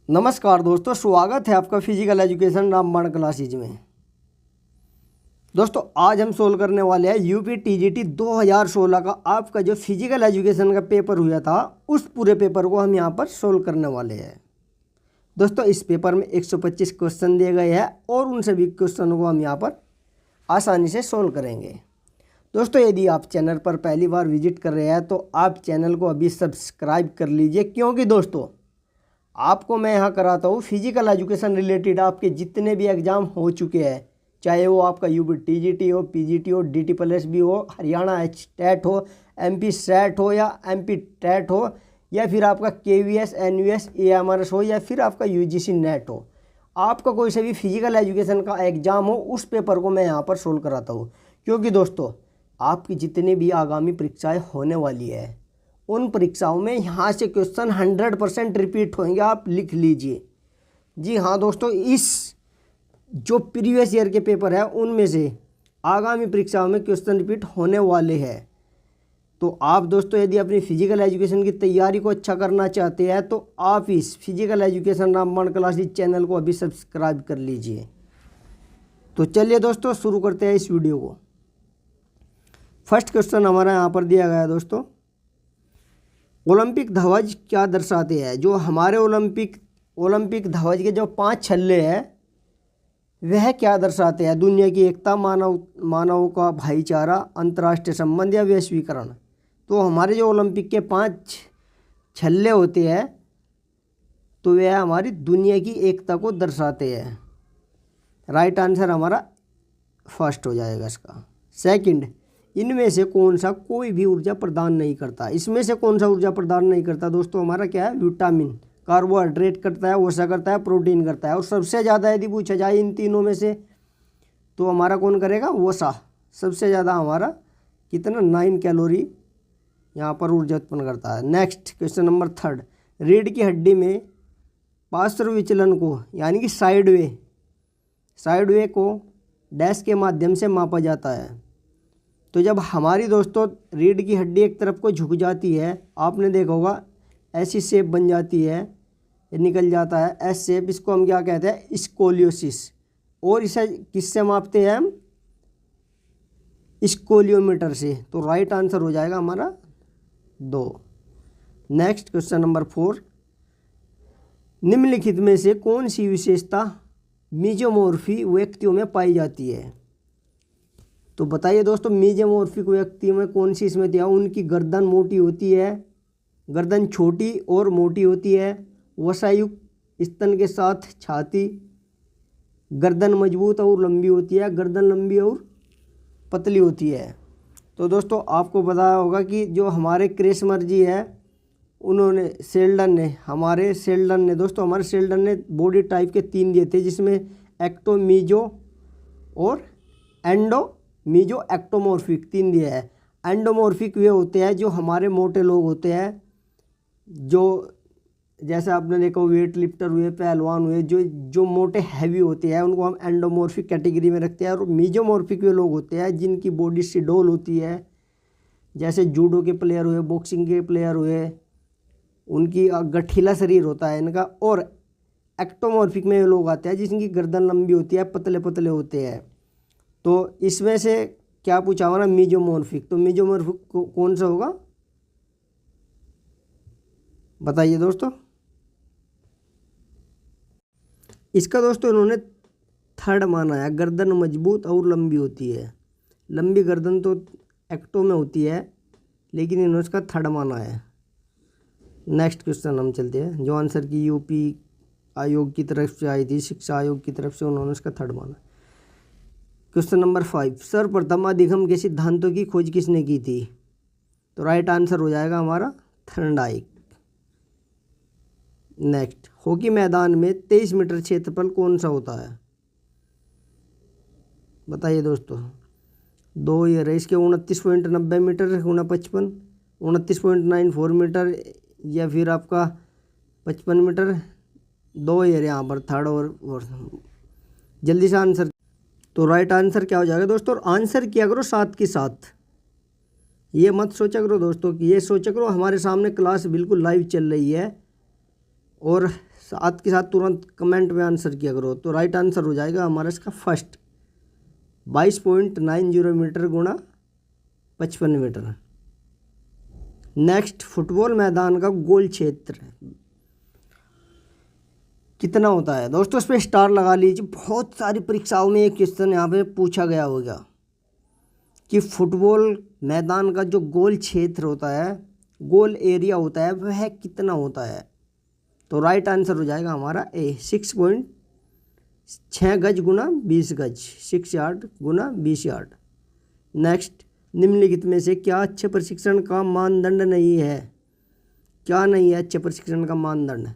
नमस्कार दोस्तों, स्वागत है आपका फिजिकल एजुकेशन रामबाण क्लासेज में। दोस्तों आज हम सोल्व करने वाले हैं यूपी टीजीटी 2016 का आपका जो फिजिकल एजुकेशन का पेपर हुआ था उस पूरे पेपर को हम यहाँ पर सोल्व करने वाले हैं। दोस्तों इस पेपर में 125 क्वेश्चन दिए गए हैं और उन सभी क्वेश्चनों को हम यहाँ पर आसानी से सोल्व करेंगे। दोस्तों यदि आप चैनल पर पहली बार विजिट कर रहे हैं तो आप चैनल को अभी सब्सक्राइब कर लीजिए, क्योंकि दोस्तों आपको मैं यहाँ कराता हूँ फिजिकल एजुकेशन रिलेटेड आपके जितने भी एग्ज़ाम हो चुके हैं, चाहे वो आपका यूपी टीजीटी हो, पीजीटी हो, डीटी प्लस भी हो, हरियाणा टेट हो, एमपी सेट हो या एमपी टेट हो, या फिर आपका केवीएस, एनयूएस, एएमआरएस हो, या फिर आपका यूजीसी नेट हो। आपका कोई सा भी फिजिकल एजुकेशन का एग्ज़ाम हो उस पेपर को मैं यहाँ पर सोल्व कराता हूँ, क्योंकि दोस्तों आपकी जितनी भी आगामी परीक्षाएँ होने वाली है उन परीक्षाओं में यहाँ से क्वेश्चन 100% रिपीट होंगे, आप लिख लीजिए। जी हाँ दोस्तों, इस जो प्रीवियस ईयर के पेपर है उनमें से आगामी परीक्षाओं में क्वेश्चन रिपीट होने वाले हैं। तो आप दोस्तों यदि अपनी फिजिकल एजुकेशन की तैयारी को अच्छा करना चाहते हैं तो आप इस फिजिकल एजुकेशन रामबाण क्लासेज चैनल को अभी सब्सक्राइब कर लीजिए। तो चलिए दोस्तों शुरू करते हैं इस वीडियो को। फर्स्ट क्वेश्चन हमारा यहाँ पर दिया गया है दोस्तों, ओलंपिक ध्वज क्या दर्शाते हैं। जो हमारे ओलंपिक ध्वज के जो 5 छल्ले हैं वह क्या दर्शाते हैं। दुनिया की एकता, मानव का भाईचारा, अंतर्राष्ट्रीय संबंध या वैश्वीकरण। तो हमारे जो ओलंपिक के 5 छल्ले होते हैं तो वह हमारी दुनिया की एकता को दर्शाते हैं। राइट आंसर हमारा फर्स्ट हो जाएगा इसका। सेकंड, इनमें से कौन सा कोई भी ऊर्जा प्रदान नहीं करता। इसमें से कौन सा ऊर्जा प्रदान नहीं करता दोस्तों, हमारा क्या है, विटामिन। कार्बोहाइड्रेट करता है, वसा करता है, प्रोटीन करता है। और सबसे ज़्यादा यदि पूछा जाए इन तीनों में से तो हमारा कौन करेगा, वसा। सबसे ज़्यादा हमारा कितना, 9 कैलोरी यहाँ पर ऊर्जा उत्पन्न करता है। नेक्स्ट क्वेश्चन नंबर 3, रीढ़ की हड्डी में पार्श्व विचलन को यानी कि साइडवे को डैश के माध्यम से मापा जाता है। तो जब हमारी दोस्तों रीढ़ की हड्डी एक तरफ को झुक जाती है, आपने देखा होगा ऐसी शेप बन जाती है, ये निकल जाता है एस शेप, इसको हम क्या कहते हैं, स्कोलियोसिस। और इसे किससे मापते हैं हम, स्कोलियोमीटर से। तो राइट आंसर हो जाएगा हमारा 2। नेक्स्ट क्वेश्चन नंबर 4, निम्नलिखित में से कौन सी विशेषता मेसोमॉर्फी व्यक्तियों में पाई जाती है। तो बताइए दोस्तों, मेसोमॉर्फिक व्यक्ति में कौन सी इसमें दिया, उनकी गर्दन मोटी होती है, गर्दन छोटी और मोटी होती है, वसायुक्त स्तन के साथ छाती, गर्दन मजबूत और लंबी होती है, गर्दन लंबी और पतली होती है। तो दोस्तों आपको पता होगा कि जो हमारे क्रेसमर जी है उन्होंने हमारे शेल्डन ने बॉडी टाइप के 3 दिए थे, जिसमें एक्टो, मीजो और मीजो एक्टोमॉर्फिक 3 दिया है। एंडोमॉर्फिक वे होते हैं जो हमारे मोटे लोग होते हैं, जो जैसे आपने देखा वेट लिफ्टर हुए, पहलवान हुए, जो मोटे हैवी होते हैं उनको हम एंडोमॉर्फिक कैटेगरी में रखते हैं। और मीजोमॉर्फिक वे लोग होते हैं जिनकी बॉडी सिडोल होती है, जैसे जूडो के प्लेयर हुए, बॉक्सिंग के प्लेयर हुए, उनकी गठीला शरीर होता है इनका। और एक्टोमॉर्फिक में वे लोग आते हैं जिनकी गर्दन लंबी होती है, पतले पतले होते हैं। तो इसमें से क्या पूछा हुआ ना, मेसोमॉर्फिक। तो मेसोमॉर्फिक कौन सा होगा, बताइए दोस्तों। इसका दोस्तों इन्होंने 3rd माना है, गर्दन मजबूत और लंबी होती है। लंबी गर्दन तो एक्टो में होती है, लेकिन इन्होंने इसका 3rd माना है। नेक्स्ट क्वेश्चन हम चलते हैं, जो आंसर की यूपी आयोग की तरफ से आई थी, शिक्षा आयोग की तरफ से, उन्होंने इसका 3rd माना। क्वेश्चन नंबर 5, सर्वप्रथम अधिगम के सिद्धांतों की खोज किसने की थी। तो राइट आंसर हो जाएगा हमारा थर्नडाइक। नेक्स्ट, हॉकी मैदान में 23 मीटर क्षेत्रफल कौन सा होता है, बताइए दोस्तों। 2 ईयर है इसके, 29.90 मीटर, 29.94 मीटर, या फिर आपका 55 मीटर। 2 ईयर यहाँ पर 3rd और जल्दी से आंसर। तो राइट आंसर क्या हो जाएगा दोस्तों, आंसर किया करो साथ के साथ। ये मत सोचा करो दोस्तों कि ये सोचा करो हमारे सामने क्लास बिल्कुल लाइव चल रही है और साथ के साथ तुरंत कमेंट में आंसर किया करो। तो राइट आंसर हो जाएगा हमारा इसका फर्स्ट 22.90 मीटर गुणा 55 मीटर। नेक्स्ट, फुटबॉल मैदान का गोल क्षेत्र कितना होता है? दोस्तों इस पर स्टार लगा लीजिए। बहुत सारी परीक्षाओं में एक क्वेश्चन यहाँ पे पूछा गया होगा कि फुटबॉल मैदान का जो गोल क्षेत्र होता है, गोल एरिया होता है, वह कितना होता है? तो राइट आंसर हो जाएगा हमारा ए 6.6 गज गुणा 20 गज, 6 यार्ड गुणा 20 यार्ड। नेक्स्ट, निम्नलिखित में से क्या अच्छे प्रशिक्षण का मानदंड नहीं है? क्या नहीं है अच्छे प्रशिक्षण का मानदंड?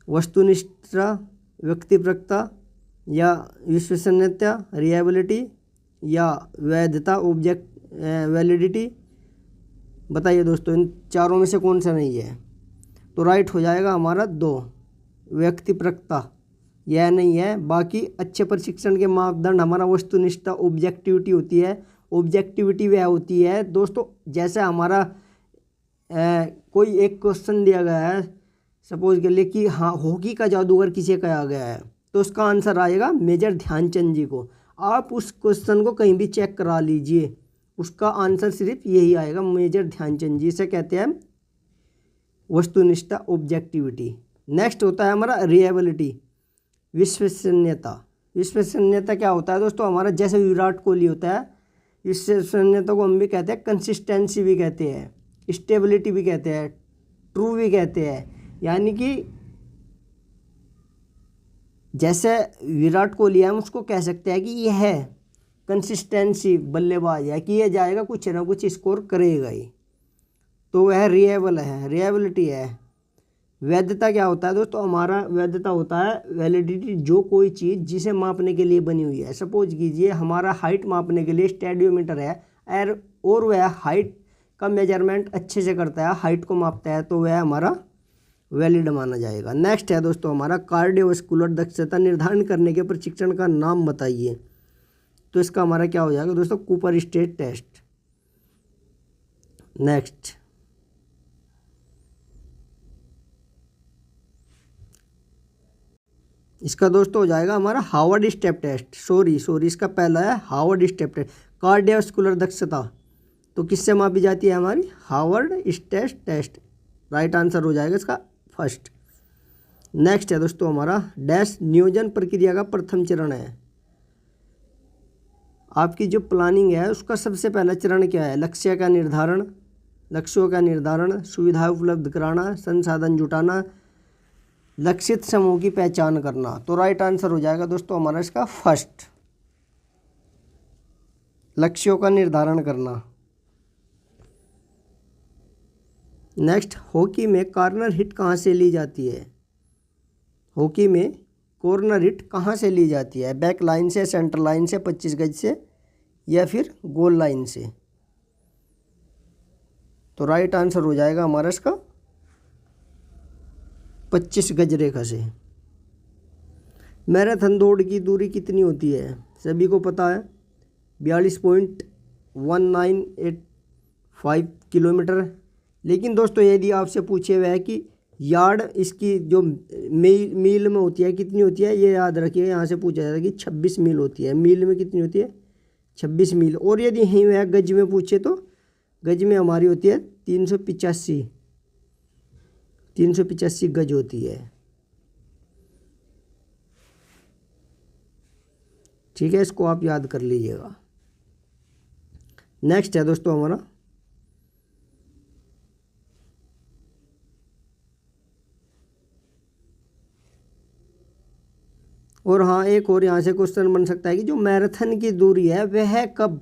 वस्तुनिष्ठता, व्यक्तिपरकता, या विश्वसनीयता, रिलायबिलिटी, या वैधता, ऑब्जेक्ट वैलिडिटी। बताइए दोस्तों, इन चारों में से कौन सा नहीं है? तो राइट हो जाएगा हमारा 2, व्यक्तिपरकता, यह नहीं है। बाकी अच्छे प्रशिक्षण के मापदंड हमारा वस्तुनिष्ठता, ऑब्जेक्टिविटी होती है। ऑब्जेक्टिविटी वह होती है दोस्तों, जैसे हमारा कोई एक क्वेश्चन दिया गया है सपोज के लिए कि हाँ हॉकी का जादूगर किसे कहा गया है, तो उसका आंसर आएगा मेजर ध्यानचंद जी को। आप उस क्वेश्चन को कहीं भी चेक करा लीजिए, उसका आंसर सिर्फ यही आएगा, मेजर ध्यानचंद जी। से कहते हैं वस्तुनिष्ठता, ऑब्जेक्टिविटी। नेक्स्ट होता है हमारा रिलायबिलिटी, विश्वसनीयता। विश्वसनीयता क्या होता है दोस्तों? हमारा जैसे विराट कोहली होता है, विश्वसनीयता को हम भी कहते हैं कंसिस्टेंसी भी कहते हैं, स्टेबिलिटी भी कहते हैं, ट्रू भी कहते हैं। यानी कि जैसे विराट कोहली है, हम उसको कह सकते हैं कि यह है कंसिस्टेंसी बल्लेबाज है, कि ये जाएगा कुछ ना कुछ स्कोर करेगा ही, तो वह रिलायबल है, रिलायबिलिटी है। वैधता क्या होता है दोस्तों? हमारा वैधता होता है वैलिडिटी, जो कोई चीज़ जिसे मापने के लिए बनी हुई है। सपोज कीजिए हमारा हाइट मापने के लिए स्टेडियोमीटर है, और वह हाइट का मेजरमेंट अच्छे से करता है, हाइट को मापता है, तो वह हमारा वैलिड माना जाएगा। नेक्स्ट है दोस्तों हमारा कार्डियोवैस्कुलर दक्षता निर्धारण करने के प्रशिक्षण का नाम बताइए। तो इसका हमारा क्या हो जाएगा दोस्तों? Cooper state test. नेक्स्ट, इसका दोस्तों हो जाएगा हमारा हार्वर्ड स्टेप टेस्ट। सॉरी इसका पहला है हार्वर्ड स्टेप टेस्ट। कार्डियोवैस्कुलर दक्षता तो किससे मापी जाती है? हमारी Harvard step test. Right answer हो जाएगा इसका फर्स्ट। नेक्स्ट है दोस्तों हमारा डैश नियोजन प्रक्रिया का प्रथम चरण है। आपकी जो प्लानिंग है उसका सबसे पहला चरण क्या है? लक्ष्यों का निर्धारण, सुविधा उपलब्ध कराना, संसाधन जुटाना, लक्षित समूह की पहचान करना। तो राइट आंसर हो जाएगा दोस्तों हमारा इसका फर्स्ट, लक्ष्यों का निर्धारण करना। नेक्स्ट, हॉकी में कॉर्नर हिट कहाँ से ली जाती है? हॉकी में कॉर्नर हिट कहाँ से ली जाती है? बैक लाइन से, सेंटर लाइन से, 25 गज से, या फिर गोल लाइन से? तो राइट आंसर हो जाएगा हमारा इसका 25 गज रेखा से। मैराथन दौड़ की दूरी कितनी होती है? सभी को पता है 42.1985 किलोमीटर। लेकिन दोस्तों यदि आपसे पूछे हुआ है कि यार्ड इसकी जो मील में होती है कितनी होती है, ये याद रखिए, यहाँ से पूछा जाता है कि 26 मील होती है। मील में कितनी होती है? 26 मील। और यदि यहीं वह गज में पूछे तो गज में हमारी होती है 385 गज होती है। ठीक है, इसको आप याद कर लीजिएगा। नेक्स्ट है दोस्तों हमारा और हाँ, एक और यहाँ से क्वेश्चन बन सकता है कि जो मैराथन की दूरी है वह कब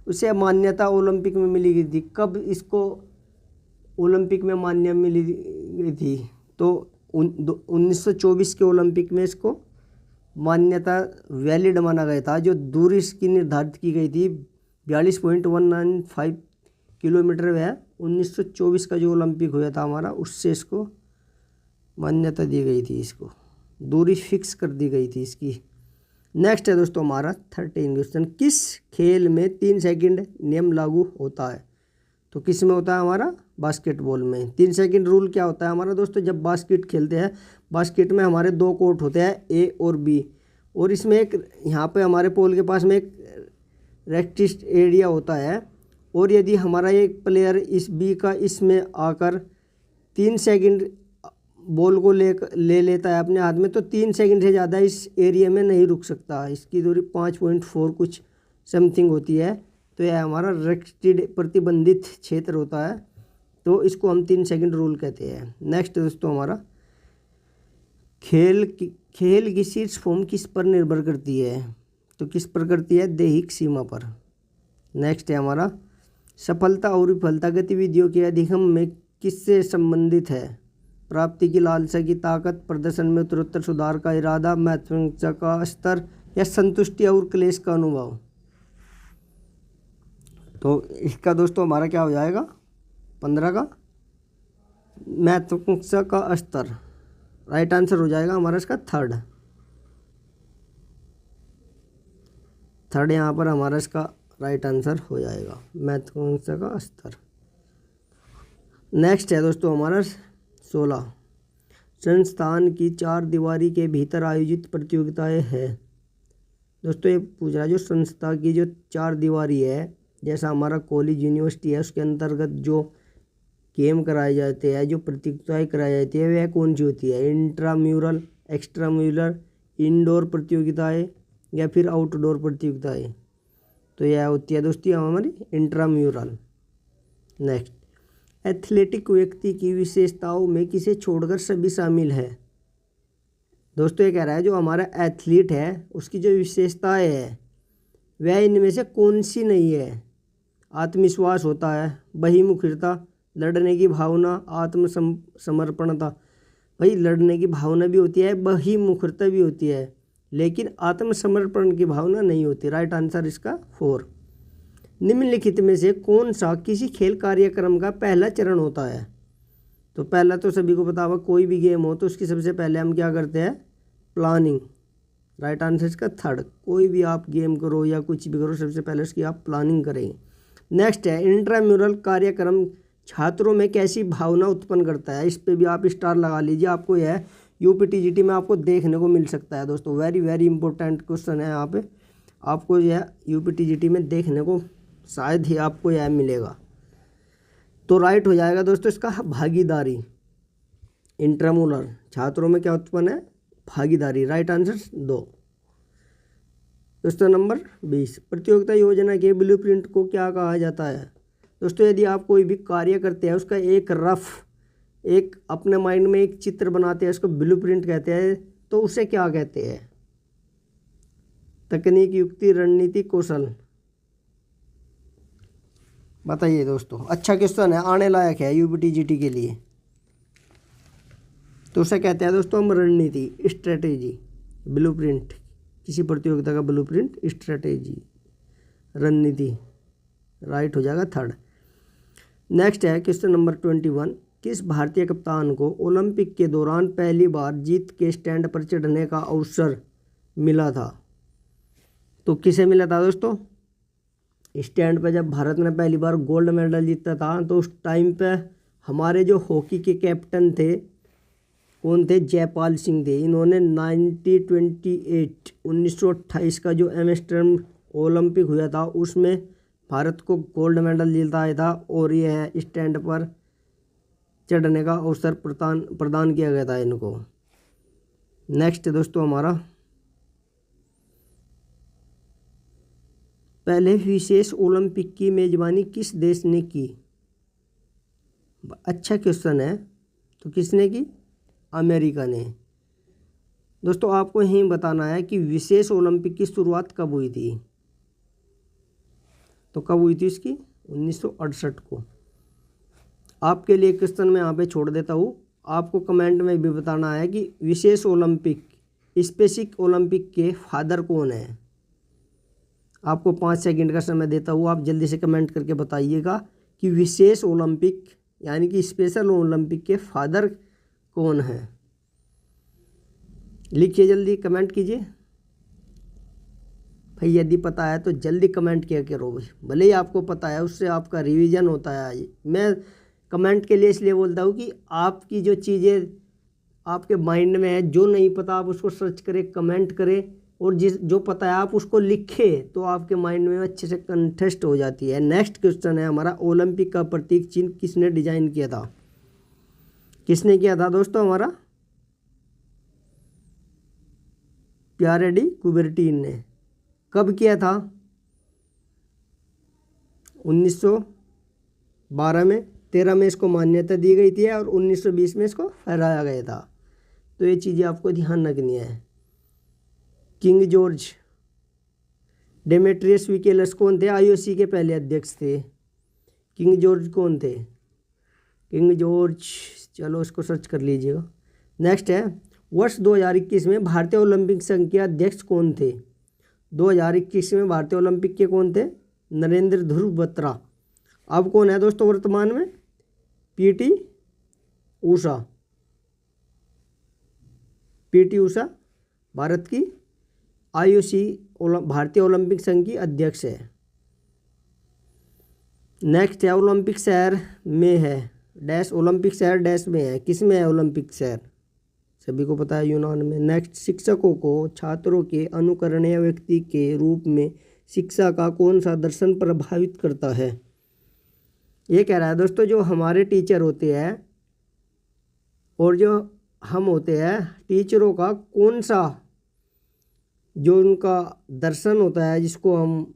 उसे मान्यता ओलंपिक में मिली गई थी? कब इसको ओलंपिक में मान्यता मिली गई थी? तो 1924 के ओलंपिक में इसको मान्यता वैलिड माना गया था। जो दूरी इसकी निर्धारित की गई थी 42.195 किलोमीटर, वह 1924 का जो ओलंपिक हुआ था हमारा, उससे इसको मान्यता दी गई थी, इसको दूरी फिक्स कर दी गई थी इसकी। नेक्स्ट है दोस्तों हमारा 13 क्वेश्चन, किस खेल में 3 सेकंड नियम लागू होता है? तो किस में होता है? हमारा बास्केटबॉल में 3 सेकंड रूल क्या होता है हमारा दोस्तों, जब बास्केट खेलते हैं, बास्केट में हमारे 2 कोर्ट होते हैं, ए और बी, और इसमें एक यहाँ पे हमारे पोल के पास में एक रेक्टिस्ट एरिया होता है, और यदि हमारा एक प्लेयर इस बी का इसमें आकर 3 सेकंड बॉल को ले लेता है अपने हाथ में, तो 3 सेकंड से ज़्यादा इस एरिया में नहीं रुक सकता। इसकी दूरी 5.4 कुछ समथिंग होती है, तो यह हमारा रेस्ट्रिक्टेड प्रतिबंधित क्षेत्र होता है, तो इसको हम 3 सेकंड रूल कहते हैं। नेक्स्ट दोस्तों हमारा खेल की शीर्ष फॉर्म किस पर निर्भर करती है, तो किस पर करती है, दैहिक सीमा पर। नेक्स्ट है हमारा सफलता और विफलता गतिविधियों के अधिगम में किससे संबंधित है, प्राप्ति की लालसा की ताकत, प्रदर्शन में उत्तरोत्तर सुधार का इरादा, महत्वाकांक्षा का स्तर, या संतुष्टि और क्लेश का अनुभव। तो इसका दोस्तों हमारा क्या हो जाएगा, 15 का महत्वाकांक्षा का स्तर, राइट आंसर हो जाएगा हमारा इसका थर्ड यहाँ पर हमारा इसका राइट आंसर हो जाएगा, महत्वाकांक्षा का स्तर। नेक्स्ट है दोस्तों हमारा 16, संस्थान की 4 दीवारी के भीतर आयोजित प्रतियोगिताएं है। दोस्तों ये पूछ रहा है जो संस्था की जो 4 दीवारी है, जैसा हमारा कॉलेज यूनिवर्सिटी है, उसके अंतर्गत जो गेम कराए जाते हैं, जो प्रतियोगिताएं कराई जाती है, वह कौन सी होती है, इंट्राम्यूरल, एक्स्ट्राम्यूरल, इंडोर प्रतियोगिताएं या फिर आउटडोर प्रतियोगिताएं, तो यह होती है दोस्तों हमारी इंट्राम्यूरल। नेक्स्ट, एथलेटिक व्यक्ति की विशेषताओं में किसे छोड़कर सभी शामिल है। दोस्तों ये कह रहा है जो हमारा एथलीट है उसकी जो विशेषताएं है वह इनमें से कौन सी नहीं है, आत्मविश्वास होता है, बहिमुखिता, लड़ने की भावना, आत्मसमर्पणता। भाई लड़ने की भावना भी होती है, बहिमुखिता भी होती है, लेकिन आत्मसमर्पण की भावना नहीं होती। राइट आंसर इसका 4। निम्नलिखित में से कौन सा किसी खेल कार्यक्रम का पहला चरण होता है, तो पहला तो सभी को पता होगा, कोई भी गेम हो तो उसकी सबसे पहले हम क्या करते हैं, प्लानिंग। राइट आंसर इसका 3। कोई भी आप गेम करो या कुछ भी करो, सबसे पहले उसकी आप प्लानिंग करेंगे। नेक्स्ट है इंट्राम्यूरल कार्यक्रम छात्रों में कैसी भावना उत्पन्न करता है, इस पे भी आप स्टार लगा लीजिए, आपको यह यूपीटीजीटी में आपको देखने को मिल सकता है दोस्तों। वेरी वेरी इंपॉर्टेंट क्वेश्चन है, यहाँ पे आपको यह यूपीटीजीटी में देखने को शायद ही आपको यह मिलेगा। तो राइट हो जाएगा दोस्तों इसका भागीदारी। इंट्राम्यूरल छात्रों में क्या उत्पन्न है, भागीदारी। Right answer 2। दोस्तों नंबर 20, प्रतियोगिता योजना के ब्लूप्रिंट को क्या कहा जाता है। दोस्तों यदि आप कोई भी कार्य करते हैं उसका एक रफ एक अपने माइंड में एक चित्र बनाते हैं, उसको ब्लूप्रिंट कहते हैं, तो उसे क्या कहते हैं, तकनीक, युक्ति, रणनीति, कौशल। बताइए दोस्तों, अच्छा क्वेश्चन है, आने लायक है यूपीटीजीटी के लिए। तो उसे कहते हैं दोस्तों हम रणनीति, स्ट्रेटेजी। ब्लूप्रिंट किसी प्रतियोगिता का ब्लूप्रिंट, स्ट्रेटेजी, रणनीति। राइट हो जाएगा 3rd। नेक्स्ट है क्वेश्चन नंबर 21, किस भारतीय कप्तान को ओलंपिक के दौरान पहली बार जीत के स्टैंड पर चढ़ने का अवसर मिला था। तो किसे मिला था दोस्तों, स्टैंड पर जब भारत ने पहली बार गोल्ड मेडल जीता था, तो उस टाइम पे हमारे जो हॉकी के कैप्टन थे कौन थे, जयपाल सिंह थे। इन्होंने 1928 का जो एम्स्टर्डम ओलंपिक हुआ था उसमें भारत को गोल्ड मेडल दिलाया था, और यह स्टैंड पर चढ़ने का अवसर प्रदान किया गया था इनको। नेक्स्ट दोस्तों हमारा पहले विशेष ओलंपिक की मेजबानी किस देश ने की। अच्छा क्वेश्चन है, तो किसने की, अमेरिका ने। दोस्तों आपको यही बताना है कि विशेष ओलंपिक की शुरुआत कब हुई थी, तो कब हुई थी इसकी, 1968 को। आपके लिए क्वेश्चन मैं यहाँ पे छोड़ देता हूँ, आपको कमेंट में भी बताना है कि विशेष ओलंपिक, स्पेसिफिक ओलंपिक के फादर कौन है। आपको 5 सेकंड का समय देता हूँ, आप जल्दी से कमेंट करके बताइएगा कि विशेष ओलंपिक यानी कि स्पेशल ओलंपिक के फादर कौन है। लिखिए, जल्दी कमेंट कीजिए भाई, यदि पता है तो जल्दी कमेंट किया करो, भले ही आपको पता है, उससे आपका रिवीजन होता है। मैं कमेंट के लिए इसलिए बोलता हूँ कि आपकी जो चीज़ें आपके माइंड में है, जो नहीं पता आप उसको सर्च करें, कमेंट करें, और जो पता है आप उसको लिखें, तो आपके माइंड में अच्छे से कंटेस्ट हो जाती है। नेक्स्ट क्वेश्चन है हमारा, ओलंपिक का प्रतीक चिन्ह किसने डिजाइन किया था? किसने किया था दोस्तों? हमारा पियरे डी कुबरटीन ने। कब किया था? 1912 में। 13 में इसको मान्यता दी गई थी और 1920 में इसको फहराया गया था। तो ये चीज़ें आपको ध्यान रखनी है। किंग जॉर्ज डेमेट्रियस विकेलस कौन थे? आईओसी के पहले अध्यक्ष थे। किंग जॉर्ज कौन थे? किंग जॉर्ज, चलो इसको सर्च कर लीजिएगा। नेक्स्ट है, वर्ष 2021 में भारतीय ओलंपिक संघ के अध्यक्ष कौन थे? 2021 में भारतीय ओलंपिक के कौन थे? नरेंद्र ध्रुव बत्रा। अब कौन है दोस्तों वर्तमान में? पीटी उषा। पीटी उषा भारत की आईओसी भारतीय ओलंपिक संघ की अध्यक्ष है। नेक्स्ट है, ओलंपिक शहर में है डैश, ओलंपिक शहर डैश में है। किस में है ओलंपिक शहर? सभी को पता है, यूनान में। नेक्स्ट, शिक्षकों को छात्रों के अनुकरणीय व्यक्ति के रूप में शिक्षा का कौन सा दर्शन प्रभावित करता है? ये कह रहा है दोस्तों, जो हमारे टीचर होते हैं और जो हम होते हैं, टीचरों का कौन सा जो उनका दर्शन होता है जिसको हम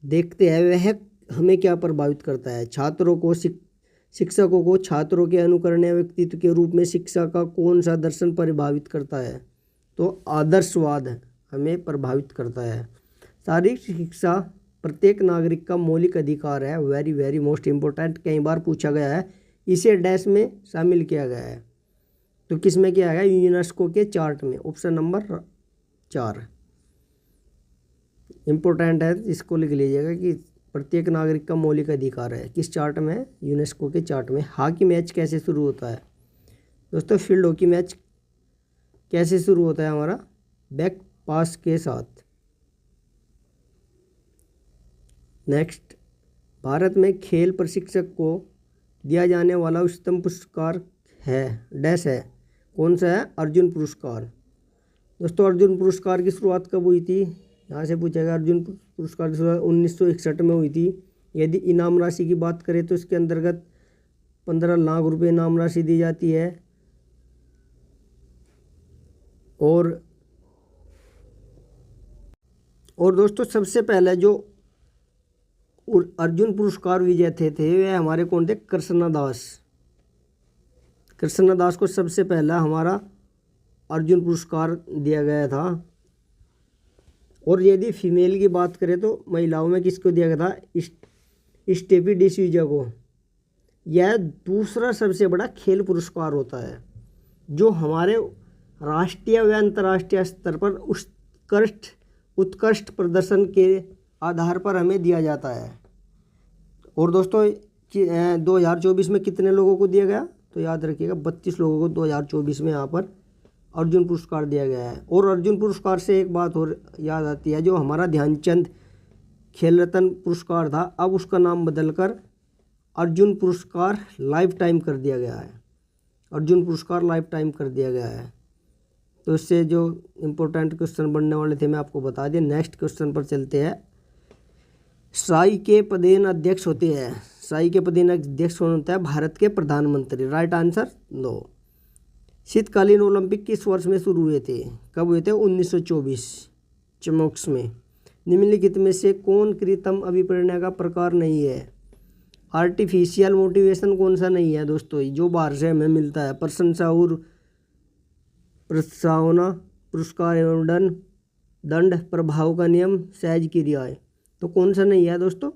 देखते हैं, वह हमें क्या प्रभावित करता है? छात्रों को शिक्षकों को छात्रों के अनुकरणीय व्यक्तित्व के रूप में शिक्षा का कौन सा दर्शन प्रभावित करता है? तो आदर्शवाद हमें प्रभावित करता है। शारीरिक शिक्षा प्रत्येक नागरिक का मौलिक अधिकार है। वेरी वेरी मोस्ट इम्पोर्टेंट, कई बार पूछा गया है। इसे डैश में शामिल किया गया है, तो किस में किया गया? यूनेस्को के चार्ट में। ऑप्शन नंबर 4 इम्पोर्टेंट है, इसको लिख लीजिएगा कि प्रत्येक नागरिक का मौलिक अधिकार है। किस चार्ट में? यूनेस्को के चार्ट में। हॉकी मैच कैसे शुरू होता है दोस्तों? फील्ड हॉकी मैच कैसे शुरू होता है हमारा? बैक पास के साथ। नेक्स्ट, भारत में खेल प्रशिक्षक को दिया जाने वाला उच्चतम पुरस्कार है डैश है, कौन सा है? अर्जुन पुरस्कार। दोस्तों अर्जुन पुरस्कार की शुरुआत कब हुई थी? यहाँ से पूछेगा। अर्जुन पुरस्कार की शुरुआत 1961 में हुई थी। यदि इनाम राशि की बात करें तो इसके अंतर्गत 15 लाख रुपए इनाम राशि दी जाती है। और दोस्तों सबसे पहले जो अर्जुन पुरस्कार विजेता थे वे हमारे कौन थे? कृष्णदास। कृष्णदास को सबसे पहला हमारा अर्जुन पुरस्कार दिया गया था। और यदि फीमेल की बात करें तो महिलाओं में किसको दिया गया था? स्टेफी डिसूजा को। यह दूसरा सबसे बड़ा खेल पुरस्कार होता है जो हमारे राष्ट्रीय व अंतर्राष्ट्रीय स्तर पर उत्कृष्ट प्रदर्शन के आधार पर हमें दिया जाता है। और दोस्तों 2024 में कितने लोगों को दिया गया? तो याद रखिएगा 32 लोगों को 2024 में यहाँ पर अर्जुन पुरस्कार दिया गया है। और अर्जुन पुरस्कार से एक बात और याद आती है, जो हमारा ध्यानचंद खेल रत्न पुरस्कार था, अब उसका नाम बदलकर अर्जुन पुरस्कार लाइफ टाइम कर दिया गया है। अर्जुन पुरस्कार लाइफ टाइम कर दिया गया है। तो इससे जो इम्पोर्टेंट क्वेश्चन बनने वाले थे मैं आपको बता दिया। नेक्स्ट क्वेश्चन पर चलते हैं। साई के पदेन अध्यक्ष होते हैं। साई के पदेन अध्यक्ष कौन होता है? भारत के प्रधानमंत्री। Right answer 2। शीतकालीन ओलंपिक किस वर्ष में शुरू हुए थे? कब हुए थे? 1924 चमोक्स में। निम्नलिखित में से कौन कृत्रिम अभिप्रेरणा का प्रकार नहीं है? आर्टिफिशियल मोटिवेशन कौन सा नहीं है दोस्तों? जो बाहर से हमें मिलता है। प्रशंसा और प्रस्तावना, पुरस्कार एवं दंड, प्रभाव का नियम, सहज क्रियाएं। तो कौन सा नहीं है दोस्तों?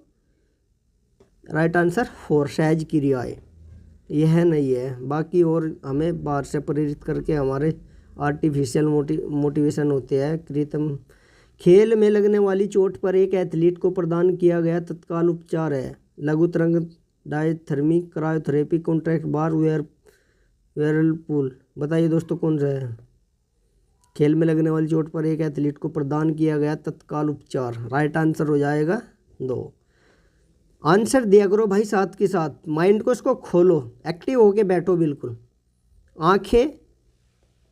राइट आंसर 4 सहज क्रियाएं, यह नहीं है। बाकी और हमें बाहर से प्रेरित करके हमारे आर्टिफिशियल मोटिवेशन होते हैं। कृत्रिम खेल में लगने वाली चोट पर एक एथलीट को प्रदान किया गया तत्काल उपचार है। लघु तरंग, डायथर्मी, क्रायोथेरेपी, कॉन्ट्रैक्ट बार, व्हर्लपूल। बताइए दोस्तों कौन सा है? खेल में लगने वाली चोट पर एक एथलीट को प्रदान किया गया तत्काल उपचार। राइट आंसर हो जाएगा 2। आंसर दिया करो भाई, साथ के साथ माइंड को इसको खोलो, एक्टिव होके बैठो बिल्कुल। आंखें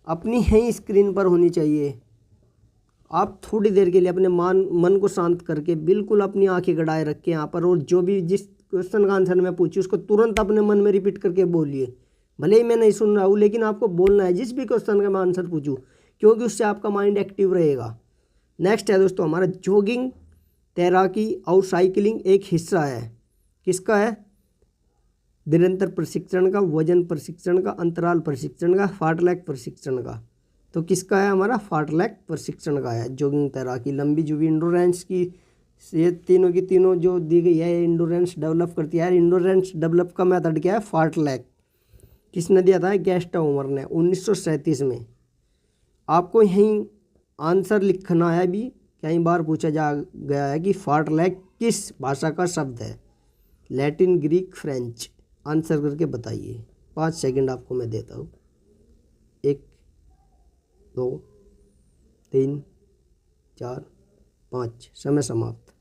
अपनी ही स्क्रीन पर होनी चाहिए। आप थोड़ी देर के लिए अपने मन को शांत करके बिल्कुल अपनी आंखें गड़ाए रखें यहाँ पर, और जो भी जिस क्वेश्चन का आंसर मैं पूछूँ उसको तुरंत अपने मन में रिपीट करके बोलिए। भले ही मैं नहीं सुन रहा हूँ, लेकिन आपको बोलना है जिस भी क्वेश्चन का मैं आंसर पूछूँ, क्योंकि उससे आपका माइंड एक्टिव रहेगा। नेक्स्ट है दोस्तों हमारा जॉगिंग, तैराकी और साइकिलिंग एक हिस्सा है। किसका है? निरंतर प्रशिक्षण का, वजन प्रशिक्षण का, अंतराल प्रशिक्षण का, फाटलैक प्रशिक्षण का। तो किसका है? हमारा फाटलैक प्रशिक्षण का है। जॉगिंग, तैराकी, लंबी जो भी इंडोरेंस की, ये तीनों की तीनों जो दी गई है इंडोरेंस डेवलप करती है। इंडोरेंस डेवलप का मेथड क्या है? फाटलैक। किसने दिया था? गैस्टाउमर ने 1937 में। आपको यहीं आंसर लिखना है। भी कई बार पूछा जा गया है कि फाटलैक किस भाषा का शब्द है? Latin, Greek, French. आंसर करके बताइए। 5 सेकंड आपको मैं देता हूँ। 1 2 3 4 5, समय समाप्त।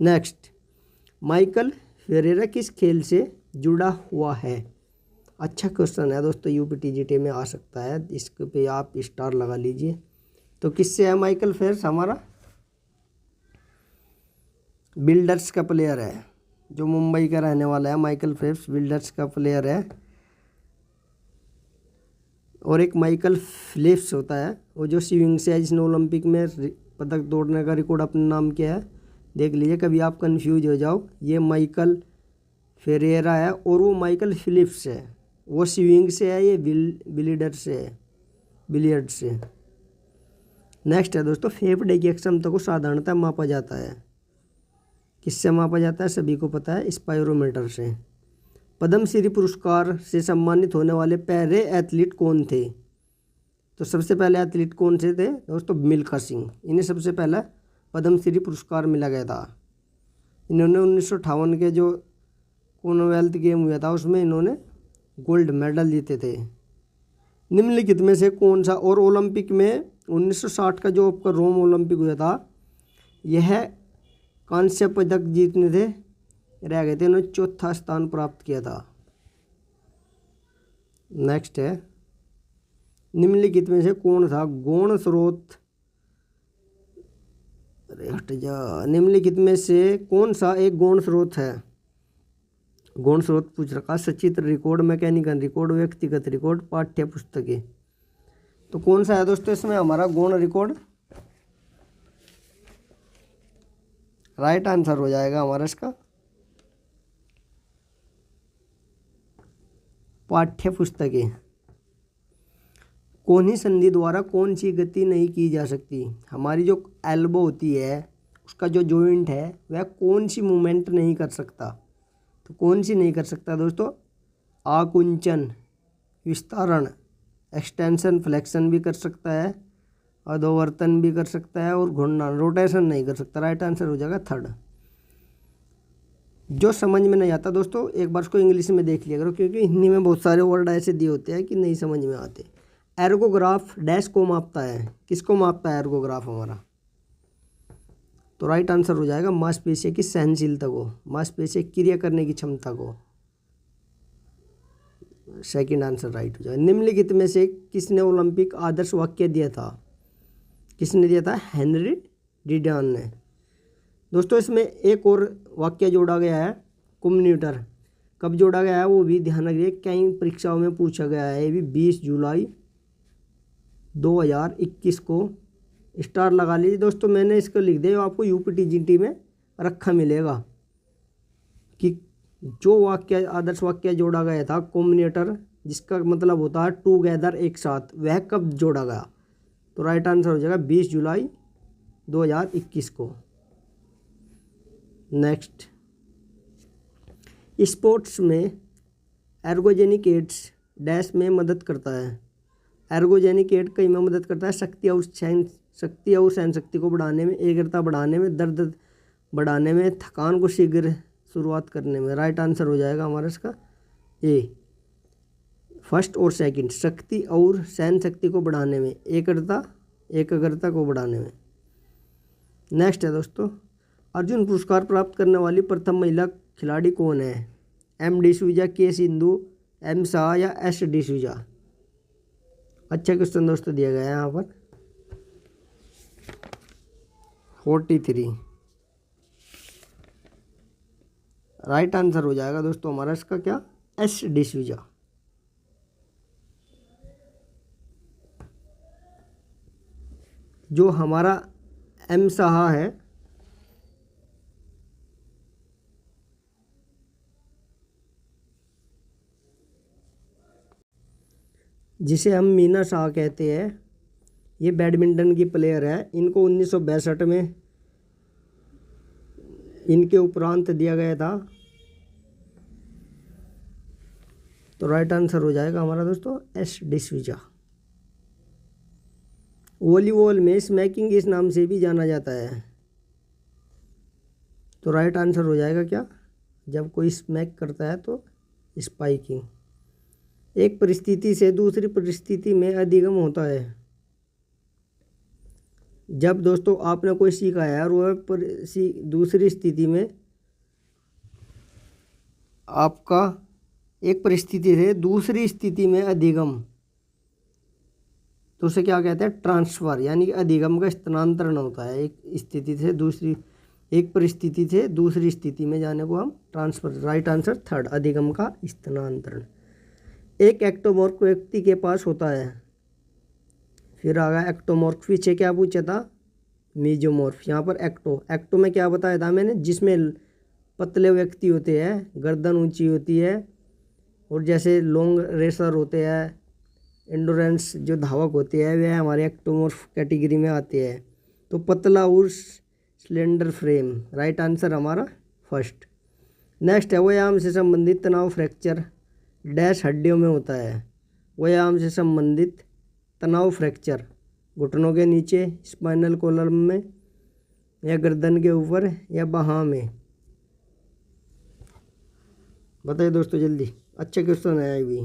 नेक्स्ट, माइकल फेरेरा किस खेल से जुड़ा हुआ है? अच्छा क्वेश्चन है दोस्तों, यूपीटीजीटी में आ सकता है, इस पे आप स्टार लगा लीजिए। तो किससे है माइकल फेल्प्स? हमारा बिल्डर्स का प्लेयर है, जो मुंबई का रहने वाला है। माइकल फेल्प्स बिल्डर्स का प्लेयर है। और एक माइकल फिलिप्स होता है, वो जो स्विमिंग से है, जिसने ओलंपिक में पदक दौड़ने का रिकॉर्ड अपने नाम किया है। देख लीजिए, कभी आप कंफ्यूज हो जाओ, ये माइकल फेरेरा है और वो माइकल फिलिप्स है। वो स्विमिंग से है, ये बिलियर्ड से है, बिलियर्ड से। नेक्स्ट है दोस्तों, फेफड़े की क्षमता को साधारणतः मापा जाता है। किससे मापा जाता है? सभी को पता है, स्पायरोमीटर से। पद्मश्री पुरस्कार से सम्मानित होने वाले पहले एथलीट कौन थे? तो सबसे पहले एथलीट कौन से थे दोस्तों? मिल्खा सिंह। इन्हें सबसे पहला पद्मश्री पुरस्कार मिला गया था। इन्होंने 1958 के जो कॉमनवेल्थ गेम हुआ था उसमें इन्होंने गोल्ड मेडल जीते थे। निम्नलिखित में से कौन सा, और ओलंपिक में 1960 का जो आपका रोम ओलंपिक हुआ था, यह कांस्य पदक जीतने थे, रह गए थे, उन्होंने 4था स्थान प्राप्त किया था। नेक्स्ट है, निम्नलिखित में से कौन सा गौण स्रोत, अरे हट जा, निम्नलिखित में से कौन सा एक गौण स्रोत है? गौण स्रोत पूछ रखा, सचित्र रिकॉर्ड, मैकेनिकल रिकॉर्ड, व्यक्तिगत रिकॉर्ड, पाठ्य पुस्तकें। तो कौन सा है दोस्तों इसमें? हमारा गौण रिकॉर्ड राइट आंसर हो जाएगा हमारा इसका। पाठ्य पुस्तकें। कोहनी संधि द्वारा कौन सी गति नहीं की जा सकती? हमारी जो एल्बो होती है, उसका जो जॉइंट है, वह कौन सी मूवमेंट नहीं कर सकता? तो कौन सी नहीं कर सकता दोस्तों? आकुंचन, विस्तारण, एक्सटेंशन, फ्लेक्शन भी कर सकता है, अधोवर्तन भी कर सकता है, और घूर्णन, रोटेशन नहीं कर सकता। राइट आंसर हो जाएगा 3rd। जो समझ में नहीं आता दोस्तों, एक बार उसको इंग्लिश में देख लिया करो, क्योंकि हिंदी में बहुत सारे वर्ड ऐसे दिए होते हैं कि नहीं समझ में आते। एर्गोग्राफ डैश को मापता है। किसको मापता है एर्गोग्राफ हमारा? तो राइट आंसर हो जाएगा मांसपेशियों की सहनशीलता को, मांसपेशियों क्रिया करने की क्षमता को। सेकंड आंसर राइट हो जाएगा। निम्नलिखित में से किसने ओलंपिक आदर्श वाक्य दिया था? किसने दिया था? हेनरी डिडान ने। दोस्तों इसमें एक और वाक्य जोड़ा गया है, कम्यूनिटर। कब जोड़ा गया है वो भी ध्यान रखिए, कई परीक्षाओं में पूछा गया है। ये भी 20 जुलाई 2021 को। स्टार लगा लीजिए दोस्तों, मैंने इसको लिख दिया, आपको यूपीटीजीटी में रखा मिलेगा कि जो वाक्य आदर्श वाक्य जोड़ा गया था कम्यूनिटर, जिसका मतलब होता है टूगेदर, एक साथ, वह कब जोड़ा गया? तो राइट आंसर हो जाएगा 20 जुलाई 2021 को। नेक्स्ट, स्पोर्ट्स में एर्गोजेनिक एड्स डैश में मदद करता है। एर्गोजेनिक एड कई में मदद करता है, शक्ति और सहन शक्ति को बढ़ाने में, एकाग्रता बढ़ाने में, दर्द बढ़ाने में, थकान को शीघ्र शुरुआत करने में। राइट आंसर हो जाएगा हमारा इसका ए, फर्स्ट और सेकंड, शक्ति और सहन शक्ति को बढ़ाने में, एकाग्रता को बढ़ाने में। नेक्स्ट है दोस्तों, अर्जुन पुरस्कार प्राप्त करने वाली प्रथम महिला खिलाड़ी कौन है? एम डिसूजा, के सिंधु, एम शाह या एस डिसूजा? अच्छा क्वेश्चन दोस्तों दिया गया है यहाँ पर। 43 राइट आंसर हो जाएगा दोस्तों हमारा इसका क्या? एस डिसूजा। जो हमारा एम शाह है जिसे हम मीना शाह कहते हैं, ये बैडमिंटन की प्लेयर है। इनको 1962 में इनके उपरांत दिया गया था। तो राइट आंसर हो जाएगा हमारा दोस्तों एस डिसूजा। वॉलीबॉल में स्मैकिंग इस नाम से भी जाना जाता है। तो राइट आंसर हो जाएगा क्या? जब कोई स्मैक करता है तो स्पाइकिंग। एक परिस्थिति से दूसरी परिस्थिति में अधिगम होता है। जब दोस्तों आपने कोई सीखा है और वह दूसरी स्थिति में आपका एक परिस्थिति से दूसरी स्थिति में अधिगम, तो उसे क्या कहते हैं? ट्रांसफ़र, यानी कि अधिगम का स्थानांतरण होता है। एक स्थिति से दूसरी, एक परिस्थिति से दूसरी स्थिति में जाने को हम ट्रांसफ़र। राइट आंसर थर्ड, अधिगम का स्थानांतरण। एक एक्टोमॉर्फ व्यक्ति के पास होता है। फिर आ गया एक्टोमॉर्फ। पीछे क्या पूछा था? मीजोमॉर्फ। यहाँ पर एक्टो में क्या बताया था मैंने? जिसमें पतले व्यक्ति होते हैं, गर्दन ऊंची होती है, और जैसे लॉन्ग रेसर होते हैं, एंडोरेंस जो धावक होते हैं, वे हमारे एक्टोमॉर्फ कैटेगरी में आते हैं। तो पतला और स्लेंडर फ्रेम, राइट आंसर हमारा फर्स्ट। नेक्स्ट है व्यायाम से संबंधित तनाव फ्रैक्चर डैश हड्डियों में होता है। व्यायाम से संबंधित तनाव फ्रैक्चर घुटनों के नीचे, स्पाइनल कॉलम में, या गर्दन के ऊपर, या बाहाँ में? बताइए दोस्तों जल्दी। अच्छे क्वेश्चन है ये भी।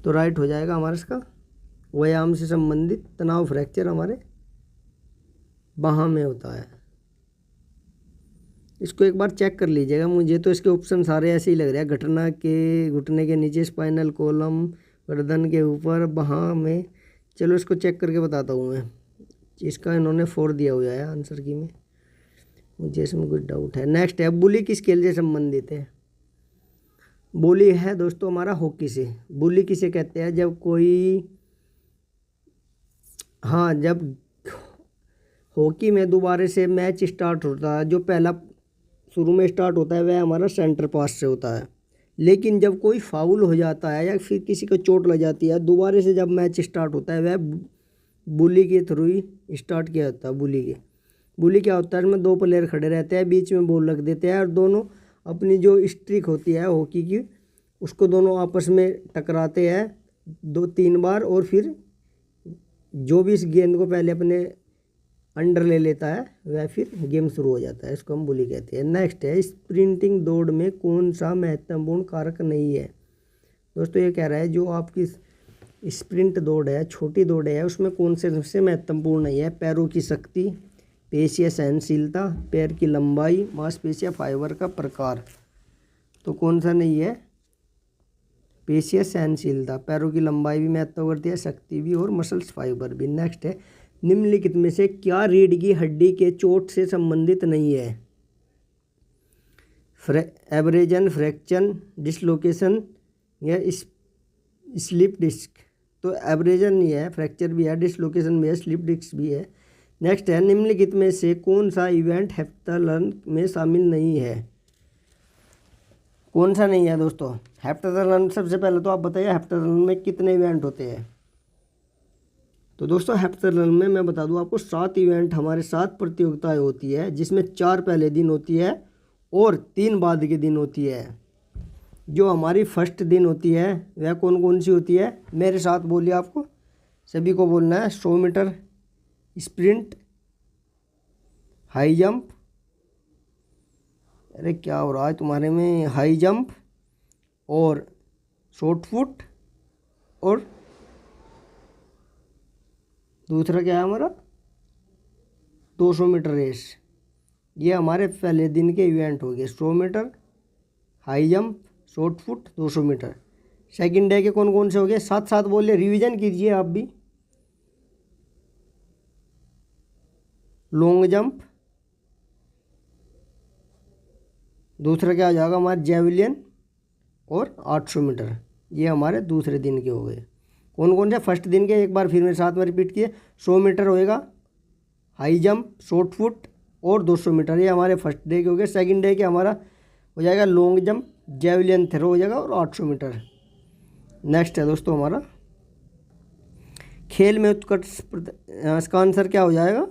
तो राइट हो जाएगा हमारा इसका व्यायाम से संबंधित तनाव फ्रैक्चर हमारे बाहाँ में होता है। इसको एक बार चेक कर लीजिएगा। मुझे तो इसके ऑप्शन सारे ऐसे ही लग रहे हैं। घुटने के नीचे, स्पाइनल कॉलम, गर्दन के ऊपर, बाहाँ में। चलो इसको चेक करके बताता हूँ मैं। इसका इन्होंने 4 दिया हुआ है आंसर की में, मुझे इसमें कुछ डाउट है। नेक्स्ट है बुली किस खेल से संबंधित है? बुली है दोस्तों हमारा हॉकी से। बुली किसे कहते हैं? जब कोई, हाँ, जब हॉकी में दोबारा से मैच स्टार्ट होता है, जो पहला शुरू में स्टार्ट होता है वह हमारा सेंटर पास से होता है। लेकिन जब कोई फाउल हो जाता है या फिर किसी को चोट लग जाती है, दोबारा से जब मैच स्टार्ट होता है वह बुली के थ्रू ही स्टार्ट किया जाता है। बुली क्या होता है? इसमें 2 प्लेयर खड़े रहते हैं, बीच में बॉल रख देते हैं, और दोनों अपनी जो स्ट्रिक होती है हॉकी की, उसको दोनों आपस में टकराते हैं 2-3 बार, और फिर जो भी इस गेंद को पहले अपने अंडर ले लेता है वह फिर गेम शुरू हो जाता है। इसको हम बुली कहते हैं। नेक्स्ट है स्प्रिंटिंग दौड़ में कौन सा महत्वपूर्ण कारक नहीं है? दोस्तों ये कह रहा है जो आपकी स्प्रिंट दौड़ है, छोटी दौड़ है, उसमें कौन से सबसे महत्वपूर्ण नहीं है? पैरों की शक्ति, पेशिया सहनशीलता, पैर की लंबाई, मांसपेशिया फाइबर का प्रकार। तो कौन सा नहीं है? पेशिया सहनशीलता। पैरों की लंबाई भी महत्व करती है, शक्ति भी, और मसल्स फाइबर भी। नेक्स्ट है निम्नलिखित में से क्या रीढ़ की हड्डी के चोट से संबंधित नहीं है? एब्रेजन, फ्रैक्चर, डिसलोकेशन, या स्लिप डिस्क। तो एब्रेजन नहीं है, फ्रैक्चर भी है, डिसलोकेशन भी है, स्लिप डिस्क भी है। नेक्स्ट है निम्नलिखित में से कौन सा इवेंट हेप्टाथलॉन में शामिल नहीं है? कौन सा नहीं है दोस्तों? हेप्टाथलॉन, सबसे पहले तो आप बताइए हेप्टाथलॉन में कितने इवेंट होते हैं? तो दोस्तों हेप्टाथलॉन में मैं बता दूं आपको 7 इवेंट, हमारे 7 प्रतियोगिताएं होती है, जिसमें 4 पहले दिन होती है और 3 बाद के दिन होती है। जो हमारी फर्स्ट दिन होती है वह कौन कौन सी होती है? मेरे साथ बोलिए, आपको सभी को बोलना है। 100 मीटर स्प्रिंट, हाई जंप, अरे क्या हो रहा है तुम्हारे में, हाई जंप, और शॉर्ट फुट, और दूसरा क्या है हमारा? 200 मीटर रेस, ये हमारे पहले दिन के इवेंट हो गए। 100 metre, high jump, shot put, 200 metre. Second day के कौन कौन से हो गए, साथ साथ बोलिए, रिवीजन कीजिए आप भी। लॉन्ग जंप, दूसरा क्या हो जाएगा हमारा जेवलिन और 800 मीटर, ये हमारे दूसरे दिन के हो गए। कौन कौन से फर्स्ट दिन के एक बार फिर मेरे साथ में रिपीट किए। 100 मीटर होएगा, हाई जंप, शॉर्ट पुट और 200 मीटर, ये हमारे फर्स्ट डे के हो गए। सेकंड डे के हमारा हो जाएगा लॉन्ग जंप, जेवलिन थ्रो हो जाएगा और 800 मीटर। नेक्स्ट है दोस्तों हमारा खेल में उत्कर्ष, इसका आंसर क्या हो जाएगा,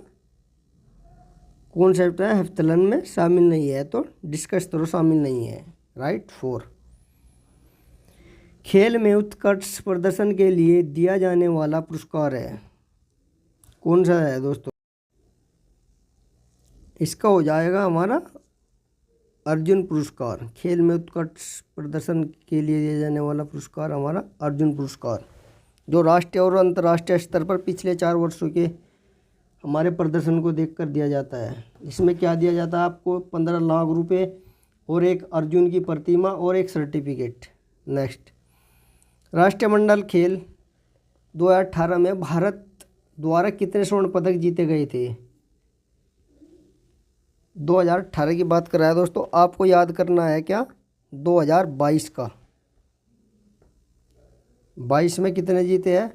कौन सा है हेप्तलन में शामिल नहीं है, तो डिस्कस थ्रो शामिल नहीं है, राइट। 4, खेल में उत्कृष्ट प्रदर्शन के लिए दिया जाने वाला पुरस्कार है, कौन सा है दोस्तों, इसका हो जाएगा हमारा अर्जुन पुरस्कार। खेल में उत्कृष्ट प्रदर्शन के लिए दिया जाने वाला पुरस्कार हमारा अर्जुन पुरस्कार, जो राष्ट्रीय और अंतर्राष्ट्रीय स्तर पर पिछले 4 वर्षों के हमारे प्रदर्शन को देखकर दिया जाता है। इसमें क्या दिया जाता है आपको, 15 लाख रुपए और एक अर्जुन की प्रतिमा और एक सर्टिफिकेट। नेक्स्ट, राष्ट्रीय मंडल खेल 2018 में भारत द्वारा कितने स्वर्ण पदक जीते गए थे। 2018 की बात कर रहा है दोस्तों, आपको याद करना है क्या 2022 का, 22 में कितने जीते हैं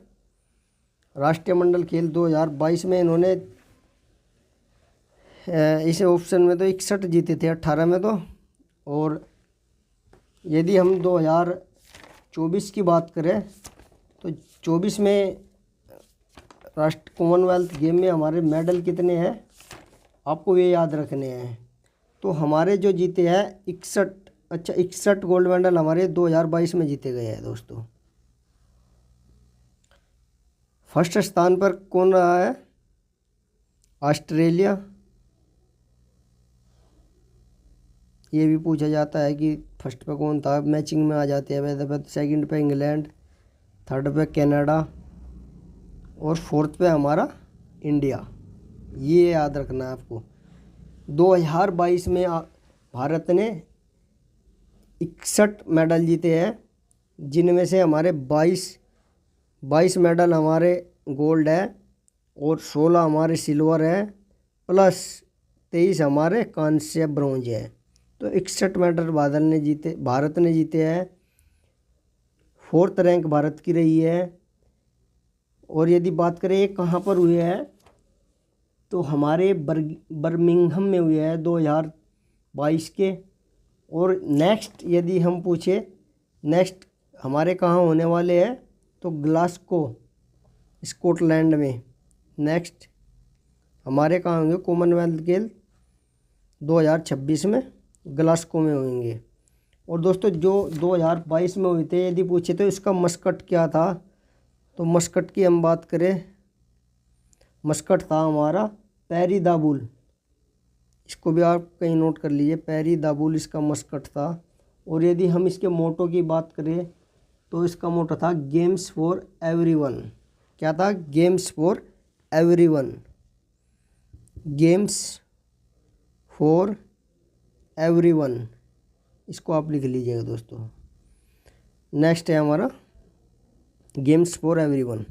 राष्ट्रीय मंडल खेल 2022 में। इन्होंने इस ऑप्शन में तो 61 जीते थे, 18 में तो। और यदि हम 2024 की बात करें तो 24 में राष्ट्र कॉमनवेल्थ गेम में हमारे मेडल कितने हैं, आपको ये याद रखने हैं। तो हमारे जो जीते हैं 61 गोल्ड मेडल हमारे 2022 में जीते गए हैं दोस्तों। फर्स्ट स्थान पर कौन रहा है, ऑस्ट्रेलिया। ये भी पूछा जाता है कि फर्स्ट पे कौन था, मैचिंग में आ जाते हैं वैसे। सेकंड पे इंग्लैंड, थर्ड पे कनाडा और फोर्थ पे हमारा इंडिया, ये याद रखना है आपको। 2022 में भारत ने 61 मेडल जीते हैं, जिनमें से हमारे 22 मेडल हमारे गोल्ड है और 16 हमारे सिल्वर है, प्लस 23 हमारे कांस्य ब्रॉन्ज है। तो 61 मेडल भारत ने जीते हैं। 4th रैंक भारत की रही है। और यदि बात करें ये कहाँ पर हुए हैं, तो हमारे बर्मिंघम में हुए हैं 2022 के। और नेक्स्ट यदि हम पूछे नेक्स्ट हमारे कहाँ होने वाले हैं, तो ग्लासगो स्कॉटलैंड में। नेक्स्ट हमारे कहाँ होंगे, कॉमनवेल्थ गेम 2026 में ग्लासगो में होंगे। और दोस्तों जो 2022 में हुए थे, यदि पूछे तो इसका मस्कट क्या था, तो मस्कट की हम बात करें, मस्कट था हमारा पैरी-द-बुल। इसको भी आप कहीं नोट कर लीजिए, पैरी-द-बुल इसका मस्कट था। और यदि हम इसके मोटो की बात करें तो इसका मोटो था गेम्स फॉर एवरीवन। क्या था, games for everyone, games for everyone, इसको आप लिख लीजिएगा दोस्तों। नेक्स्ट है हमारा games for everyone.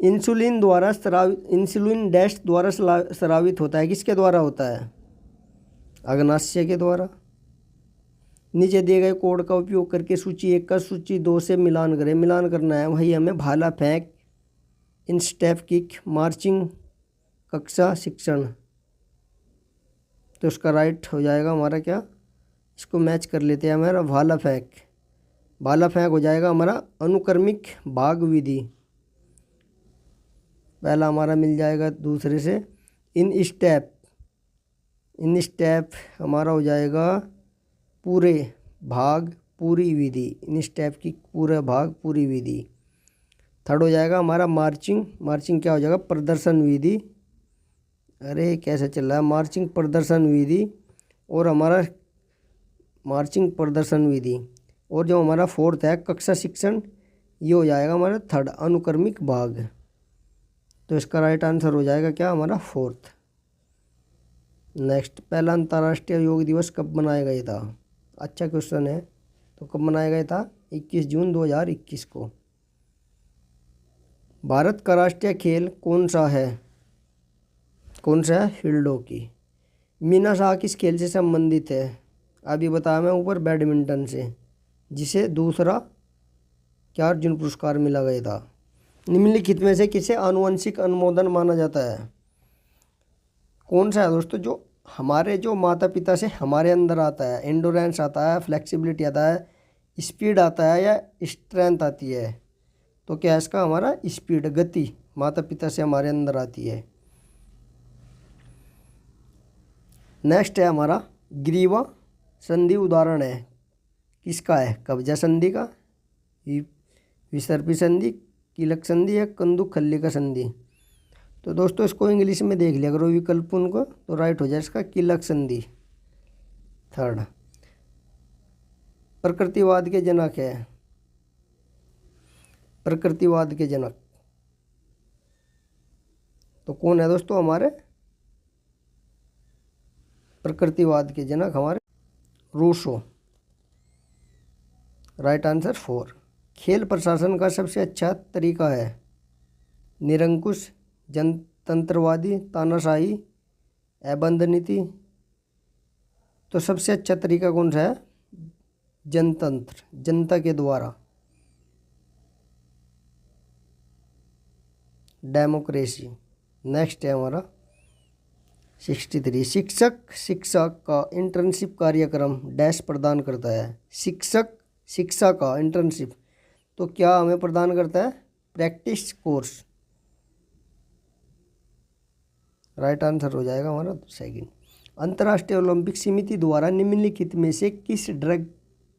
Insulin dash द्वारा स्रावित होता है, किसके द्वारा होता है, अग्नाशय के द्वारा। नीचे दिए गए कोड का उपयोग करके सूची 1 का सूची 2 से मिलान करें। मिलान करना है वही हमें भाला फेंक, इंस्टेप किक, मार्चिंग, कक्षा शिक्षण। तो उसका राइट हो जाएगा हमारा क्या, इसको मैच कर लेते हैं हमारा भाला फेंक हो जाएगा हमारा अनुक्रमिक भाग विधि। पहला हमारा मिल जाएगा दूसरे से। इन स्टेप हमारा हो जाएगा पूरे भाग पूरी विधि, इन स्टेप की पूरा भाग पूरी विधि। थर्ड हो जाएगा हमारा मार्चिंग क्या हो जाएगा, प्रदर्शन विधि। अरे कैसे चल रहा है, मार्चिंग प्रदर्शन विधि और हमारा मार्चिंग प्रदर्शन विधि। और जो हमारा फोर्थ है कक्षा शिक्षण, ये हो जाएगा हमारा थर्ड अनुक्रमिक भाग। तो इसका राइट आंसर हो जाएगा क्या हमारा फोर्थ। नेक्स्ट, पहला अंतर्राष्ट्रीय योग दिवस कब मनाया गया था? अच्छा क्वेश्चन है। तो कब मनाया गया था? 21 जून 2021 को। भारत का राष्ट्रीय खेल कौन सा है? कौन सा है? Field hockey. मीना शाह किस खेल से संबंधित है? अभी बताया मैं ऊपर, बैडमिंटन से, जिसे दूसरा क्या अर्जुन पुरस्कार मिला गया था। निम्नलिखित में से किसे आनुवंशिक अनुमोदन माना जाता है? कौन सा है दोस्तों? जो हमारे जो माता पिता से हमारे अंदर आता है, एंडोरेंस आता है, फ्लेक्सिबिलिटी आता है, स्पीड आता है या स्ट्रेंथ आती है। तो क्या है इसका? हमारा स्पीड, गति माता पिता से हमारे अंदर आती है। नेक्स्ट है हमारा ग्रीवा संधि, उदाहरण है किसका है? कब्जा संधि का, विसर्पी संधि, कीलक संधि या कंदुक खल्लिका संधि। तो दोस्तों इसको इंग्लिश में देख लिया करो विकल्प उनको, तो राइट हो जाए इसका कीलक संधि। थर्ड, प्रकृतिवाद के जनक है। प्रकृतिवाद के जनक तो कौन है दोस्तों? हमारे प्रकृतिवाद के जनक हमारे रूसो। Right answer 4। खेल प्रशासन का सबसे अच्छा तरीका है? निरंकुश, जनतंत्रवादी, तानाशाही, एबंद नीति। तो सबसे अच्छा तरीका कौन सा है? जनतंत्र, जनता के द्वारा, डेमोक्रेसी। नेक्स्ट है हमारा 63, शिक्षक शिक्षा का इंटर्नशिप कार्यक्रम डैश प्रदान करता है। शिक्षक शिक्षा का इंटर्नशिप तो क्या हमें प्रदान करता है? Practice course. राइट आंसर हो जाएगा हमारा सेकंड। अंतर्राष्ट्रीय ओलंपिक समिति द्वारा निम्नलिखित में से किस ड्रग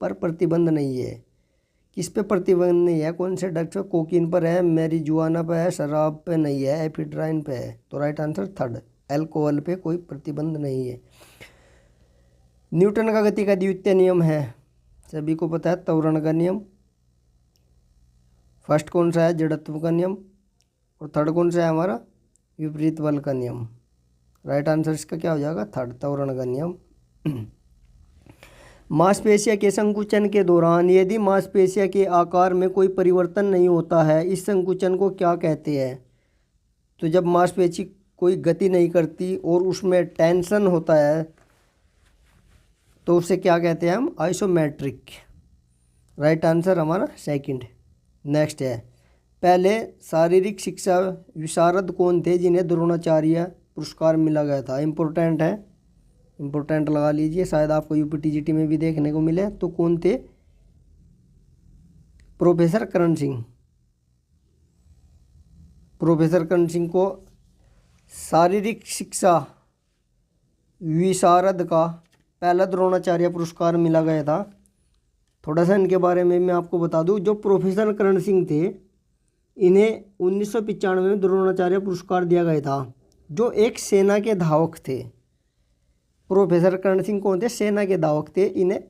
पर प्रतिबंध नहीं है? किस पे प्रतिबंध नहीं है? कौन से ड्रग पर? कोकीन पर है, मैरिजुआना पे है, शराब पे नहीं है, एफिड्राइन पे है। तो राइट आंसर थर्ड, अल्कोहल पे कोई प्रतिबंध नहीं है। न्यूटन का गति का द्वितीय नियम है, सभी को पता है, त्वरण का नियम। फर्स्ट कौन सा है? जड़त्व का नियम। और थर्ड कौन सा है हमारा? विपरीत बल का नियम। राइट आंसर इसका क्या हो जाएगा? थर्ड, त्वरण का नियम। मांसपेशियों के संकुचन के दौरान यदि मांसपेशियों के आकार में कोई परिवर्तन नहीं होता है, इस संकुचन को क्या कहते हैं? तो जब मांसपेशी कोई गति नहीं करती और उसमें टेंशन होता है तो उसे क्या कहते हैं हम? आइसोमेट्रिक। राइट आंसर हमारा सेकंड। नेक्स्ट है, पहले शारीरिक शिक्षा विशारद कौन थे जिन्हें द्रोणाचार्य पुरस्कार मिला गया था? इम्पोर्टेंट है, इम्पोर्टेंट लगा लीजिए, शायद आपको यूपीटीजीटी में भी देखने को मिले। तो कौन थे? प्रोफेसर करण सिंह। प्रोफेसर करण सिंह को शारीरिक शिक्षा विशारद का पहला द्रोणाचार्य पुरस्कार मिला गया था। थोड़ा सा इनके बारे में मैं आपको बता दूं, जो प्रोफेसर करण सिंह थे इन्हें 1995 में द्रोणाचार्य पुरस्कार दिया गया था, जो एक सेना के धावक थे। प्रोफेसर करण सिंह कौन थे? सेना के धावक थे। इन्हें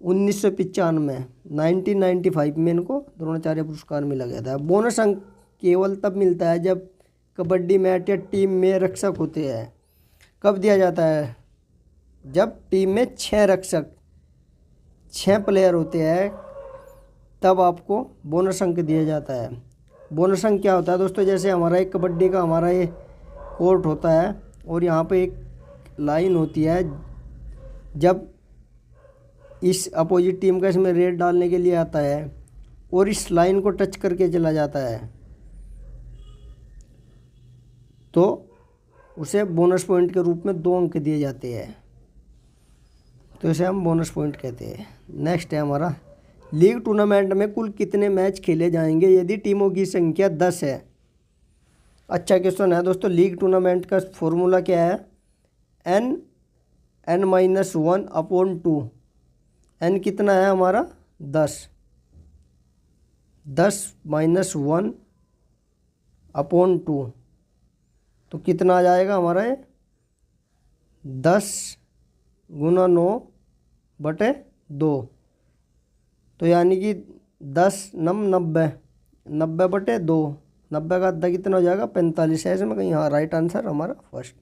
1995 1995 में इनको द्रोणाचार्य पुरस्कार मिला गया था। बोनस अंक केवल तब मिलता है जब कबड्डी मैच या टीम में रक्षक होते हैं। कब दिया जाता है? जब टीम में 6 रक्षक, 6 प्लेयर होते हैं, तब आपको बोनस अंक दिया जाता है। बोनस अंक क्या होता है दोस्तों? जैसे हमारा एक कबड्डी का हमारा ये कोर्ट होता है और यहाँ पे एक लाइन होती है, जब इस अपोजिट टीम का इसमें रेड डालने के लिए आता है और इस लाइन को टच करके चला जाता है तो उसे बोनस पॉइंट के रूप में 2 अंक दिए जाते हैं, तो इसे हम बोनस पॉइंट कहते हैं। नेक्स्ट है हमारा, लीग टूर्नामेंट में कुल कितने मैच खेले जाएंगे यदि टीमों की संख्या 10 है? अच्छा क्वेश्चन है दोस्तों। लीग टूर्नामेंट का फॉर्मूला क्या है? n-1/2। n कितना है हमारा? 10। 10-1/2 तो कितना आ जाएगा हमारा? ये 10 × 9/2, तो यानी कि 10×9 = 90/2। 90 का आधा कितना हो जाएगा? 45 है इसमें कहीं। हाँ, राइट आंसर हमारा फर्स्ट।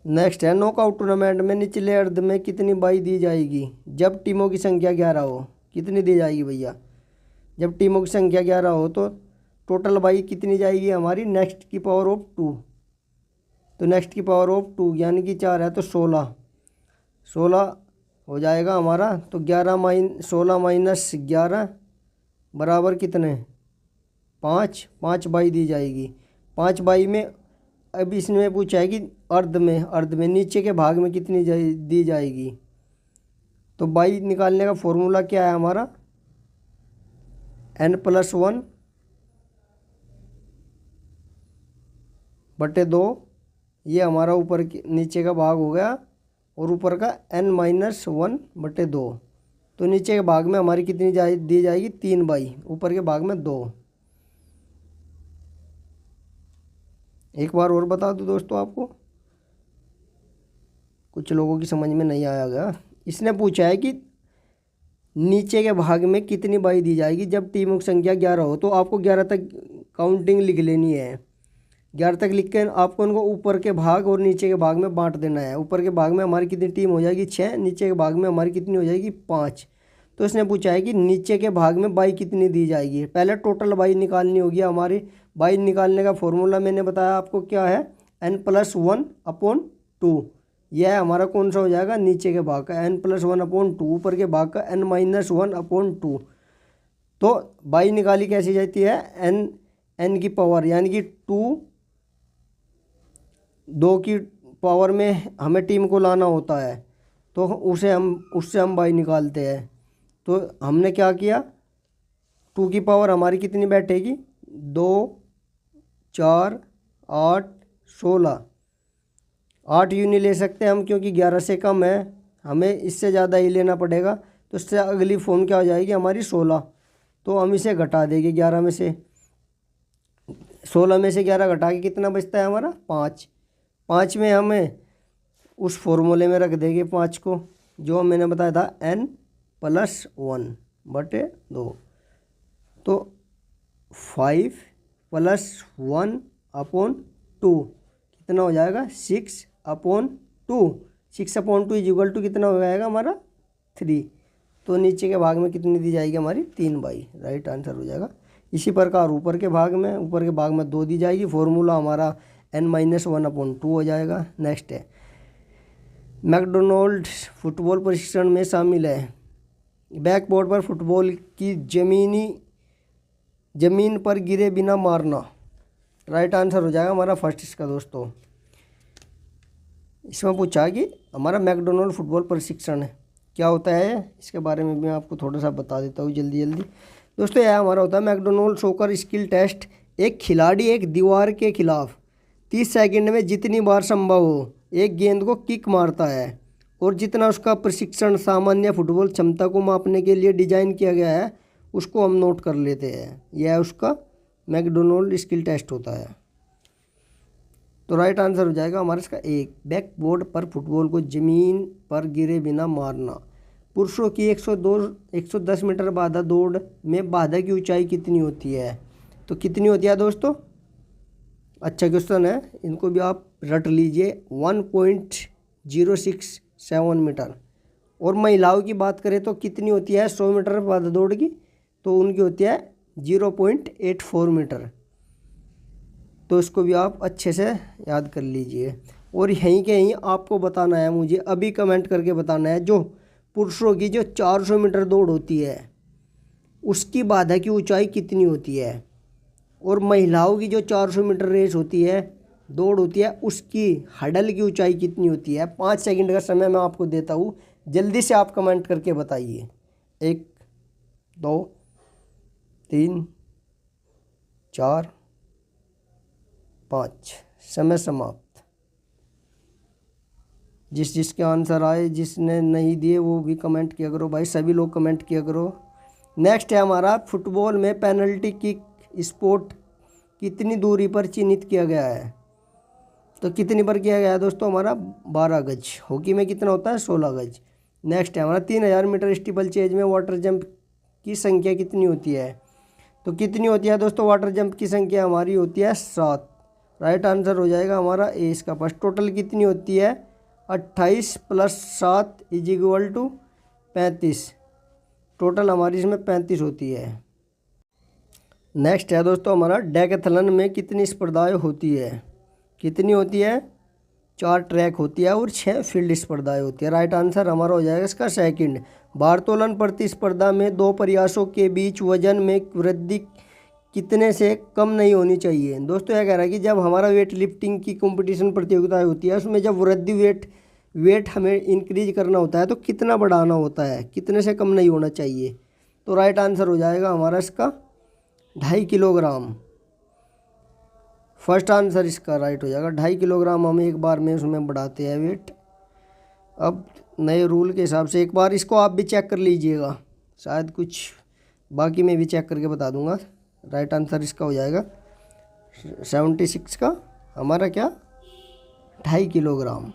नेक्स्ट है नॉकआउट टूर्नामेंट में निचले अर्ध में कितनी बाई दी जाएगी जब टीमों की संख्या 11 हो। कितनी दी जाएगी भैया, जब टीमों की संख्या 11 हो तो टोटल बाई कितनी जाएगी हमारी नेक्स्ट की पावर ऑफ 2। तो नेक्स्ट की पावर ऑफ 2 यानी कि 4 है तो 16 हो जाएगा हमारा। तो 16 माइनस 11 बराबर कितने 5 बाई दी जाएगी। 5 बाई में अब इसने पूछा है कि अर्ध में नीचे के भाग में कितनी दी जाएगी। तो बाई निकालने का फॉर्मूला क्या है हमारा n+1 बटे 2। ये हमारा ऊपर नीचे का भाग हो गया और ऊपर का n-1 बटे 2। तो नीचे के भाग में हमारी कितनी दी जाएगी 3 बाई, ऊपर के भाग में 2। एक बार और बता दूं दोस्तों आपको, कुछ लोगों की समझ में नहीं आया गया। इसने पूछा है कि नीचे के भाग में कितनी बाई दी जाएगी जब टीमों की संख्या 11 हो। तो आपको 11 तक काउंटिंग लिख लेनी है। 11 तक लिख के आपको उनको ऊपर के भाग और नीचे के भाग में बांट देना है। ऊपर के भाग में हमारी कितनी टीम हो जाएगी 6, नीचे के भाग में हमारी कितनी हो जाएगी 5। तो इसने पूछा है कि नीचे के भाग में बाई कितनी दी जाएगी। पहले टोटल बाई निकालनी होगी हमारी। बाई निकालने का फॉर्मूला मैंने बताया आपको क्या है n+1/2। यह है हमारा कौन सा हो जाएगा नीचे के भाग का n+1/2, ऊपर के भाग का n-1/2। तो बाई निकाली कैसी जाती है n की पावर यानी कि 2 की पावर में हमें टीम को लाना होता है तो उससे हम बाई निकालते हैं। तो हमने क्या किया 2 की पावर हमारी कितनी बैठेगी 2, 4, 8, 16। 8 यूँ नहीं ले सकते हम क्योंकि 11 से कम है, हमें इससे ज़्यादा ही लेना पड़ेगा। तो इससे अगली फॉर्म क्या हो जाएगी हमारी 16। तो हम इसे घटा देंगे 11 में से, 16 में से 11 घटा के कितना बचता है हमारा 5 में हमें उस फॉर्मूले में रख देंगे 5 को जो मैंने बताया था n+1/2। तो 5+1/2 कितना हो जाएगा 6/2। 6/2 इक्वल टू कितना हो जाएगा हमारा 3। तो नीचे के भाग में कितनी दी जाएगी हमारी 3 बाई, राइट आंसर हो जाएगा। इसी प्रकार ऊपर के भाग में 2 दी जाएगी। फॉर्मूला हमारा n-1/2 हो जाएगा। नेक्स्ट है मैकडोनाल्ड फुटबॉल प्रशिक्षण में शामिल है। बैकबोर्ड पर फुटबॉल की जमीन पर गिरे बिना मारना, राइट आंसर हो जाएगा हमारा फर्स्ट इसका दोस्तों। इसमें पूछा कि हमारा मैकडोनाल्ड फुटबॉल प्रशिक्षण है क्या होता है, इसके बारे में भी आपको थोड़ा सा बता देता हूँ जल्दी दोस्तों। यह हमारा होता है मैकडोनाल्ड सॉकर स्किल टेस्ट। एक खिलाड़ी एक दीवार के खिलाफ 30 सेकंड में जितनी बार संभव हो एक गेंद को किक मारता है और जितना उसका प्रशिक्षण सामान्य फुटबॉल क्षमता को मापने के लिए डिजाइन किया गया है उसको हम नोट कर लेते हैं। यह उसका मैकडोनाल्ड स्किल टेस्ट होता है। तो राइट आंसर हो जाएगा हमारा इसका 1। बैकबोर्ड पर फुटबॉल को जमीन पर गिरे बिना मारना। पुरुषों की 110 मीटर बाधा दौड़ में बाधा की ऊंचाई कितनी होती है। तो कितनी होती है दोस्तों, अच्छा क्वेश्चन है, इनको भी आप रट लीजिए 1.067 मीटर। और महिलाओं की बात करें तो कितनी होती है 100 मीटर बाधा दौड़ की, तो उनकी होती है 0.84 मीटर। तो इसको भी आप अच्छे से याद कर लीजिए। और यहीं के यहीं आपको बताना है, मुझे अभी कमेंट करके बताना है, जो पुरुषों की जो 400 मीटर दौड़ होती है उसकी बाधा की ऊंचाई कितनी होती है, और महिलाओं की जो 400 मीटर रेस होती है दौड़ होती है उसकी हडल की ऊंचाई कितनी होती है। 5 सेकंड का समय मैं आपको देता हूँ, जल्दी से आप कमेंट करके बताइए। 1, 2, 3, 4, 5, समय समाप्त। जिसके आंसर आए, जिसने नहीं दिए वो भी कमेंट किया करो भाई, सभी लोग कमेंट किया करो। नेक्स्ट है हमारा फुटबॉल में पेनल्टी किक स्पॉट कितनी दूरी पर चिन्हित किया गया है। तो कितनी पर किया गया है दोस्तों हमारा 12 गज। हॉकी में कितना होता है 16 गज। नेक्स्ट है हमारा 3000 मीटर स्टीपल चेज में वाटर जंप की संख्या कितनी होती है। तो कितनी होती है दोस्तों वाटर जंप की संख्या हमारी होती है 7। राइट आंसर हो जाएगा हमारा ए इसका पास। टोटल कितनी होती है 28 + 7 = 35। टोटल हमारी इसमें 35 होती है। नेक्स्ट है दोस्तों हमारा डेकाथलन में कितनी स्पर्धाएं होती है। कितनी होती है 4 ट्रैक होती है और 6 फील्ड स्पर्धाएं होती है। राइट आंसर हमारा हो जाएगा इसका सेकंड। भारोत्तोलन प्रतिस्पर्धा में 2 प्रयासों के बीच वजन में वृद्धि कितने से कम नहीं होनी चाहिए। दोस्तों यह कह रहा है कि जब हमारा वेट लिफ्टिंग की कंपटीशन प्रतियोगिताएं होती है उसमें जब वृद्धि वेट हमें इंक्रीज करना होता है तो कितना बढ़ाना होता है, कितने से कम नहीं होना चाहिए। तो राइट आंसर हो जाएगा हमारा इसका 2.5 किलोग्राम। फर्स्ट आंसर इसका राइट हो जाएगा। 2.5 किलोग्राम हम एक बार में उसमें बढ़ाते हैं वेट। अब नए रूल के हिसाब से एक बार इसको आप भी चेक कर लीजिएगा, शायद कुछ बाकी मैं भी चेक करके बता दूंगा। राइट आंसर इसका हो जाएगा 76 का हमारा क्या 2.5 किलोग्राम।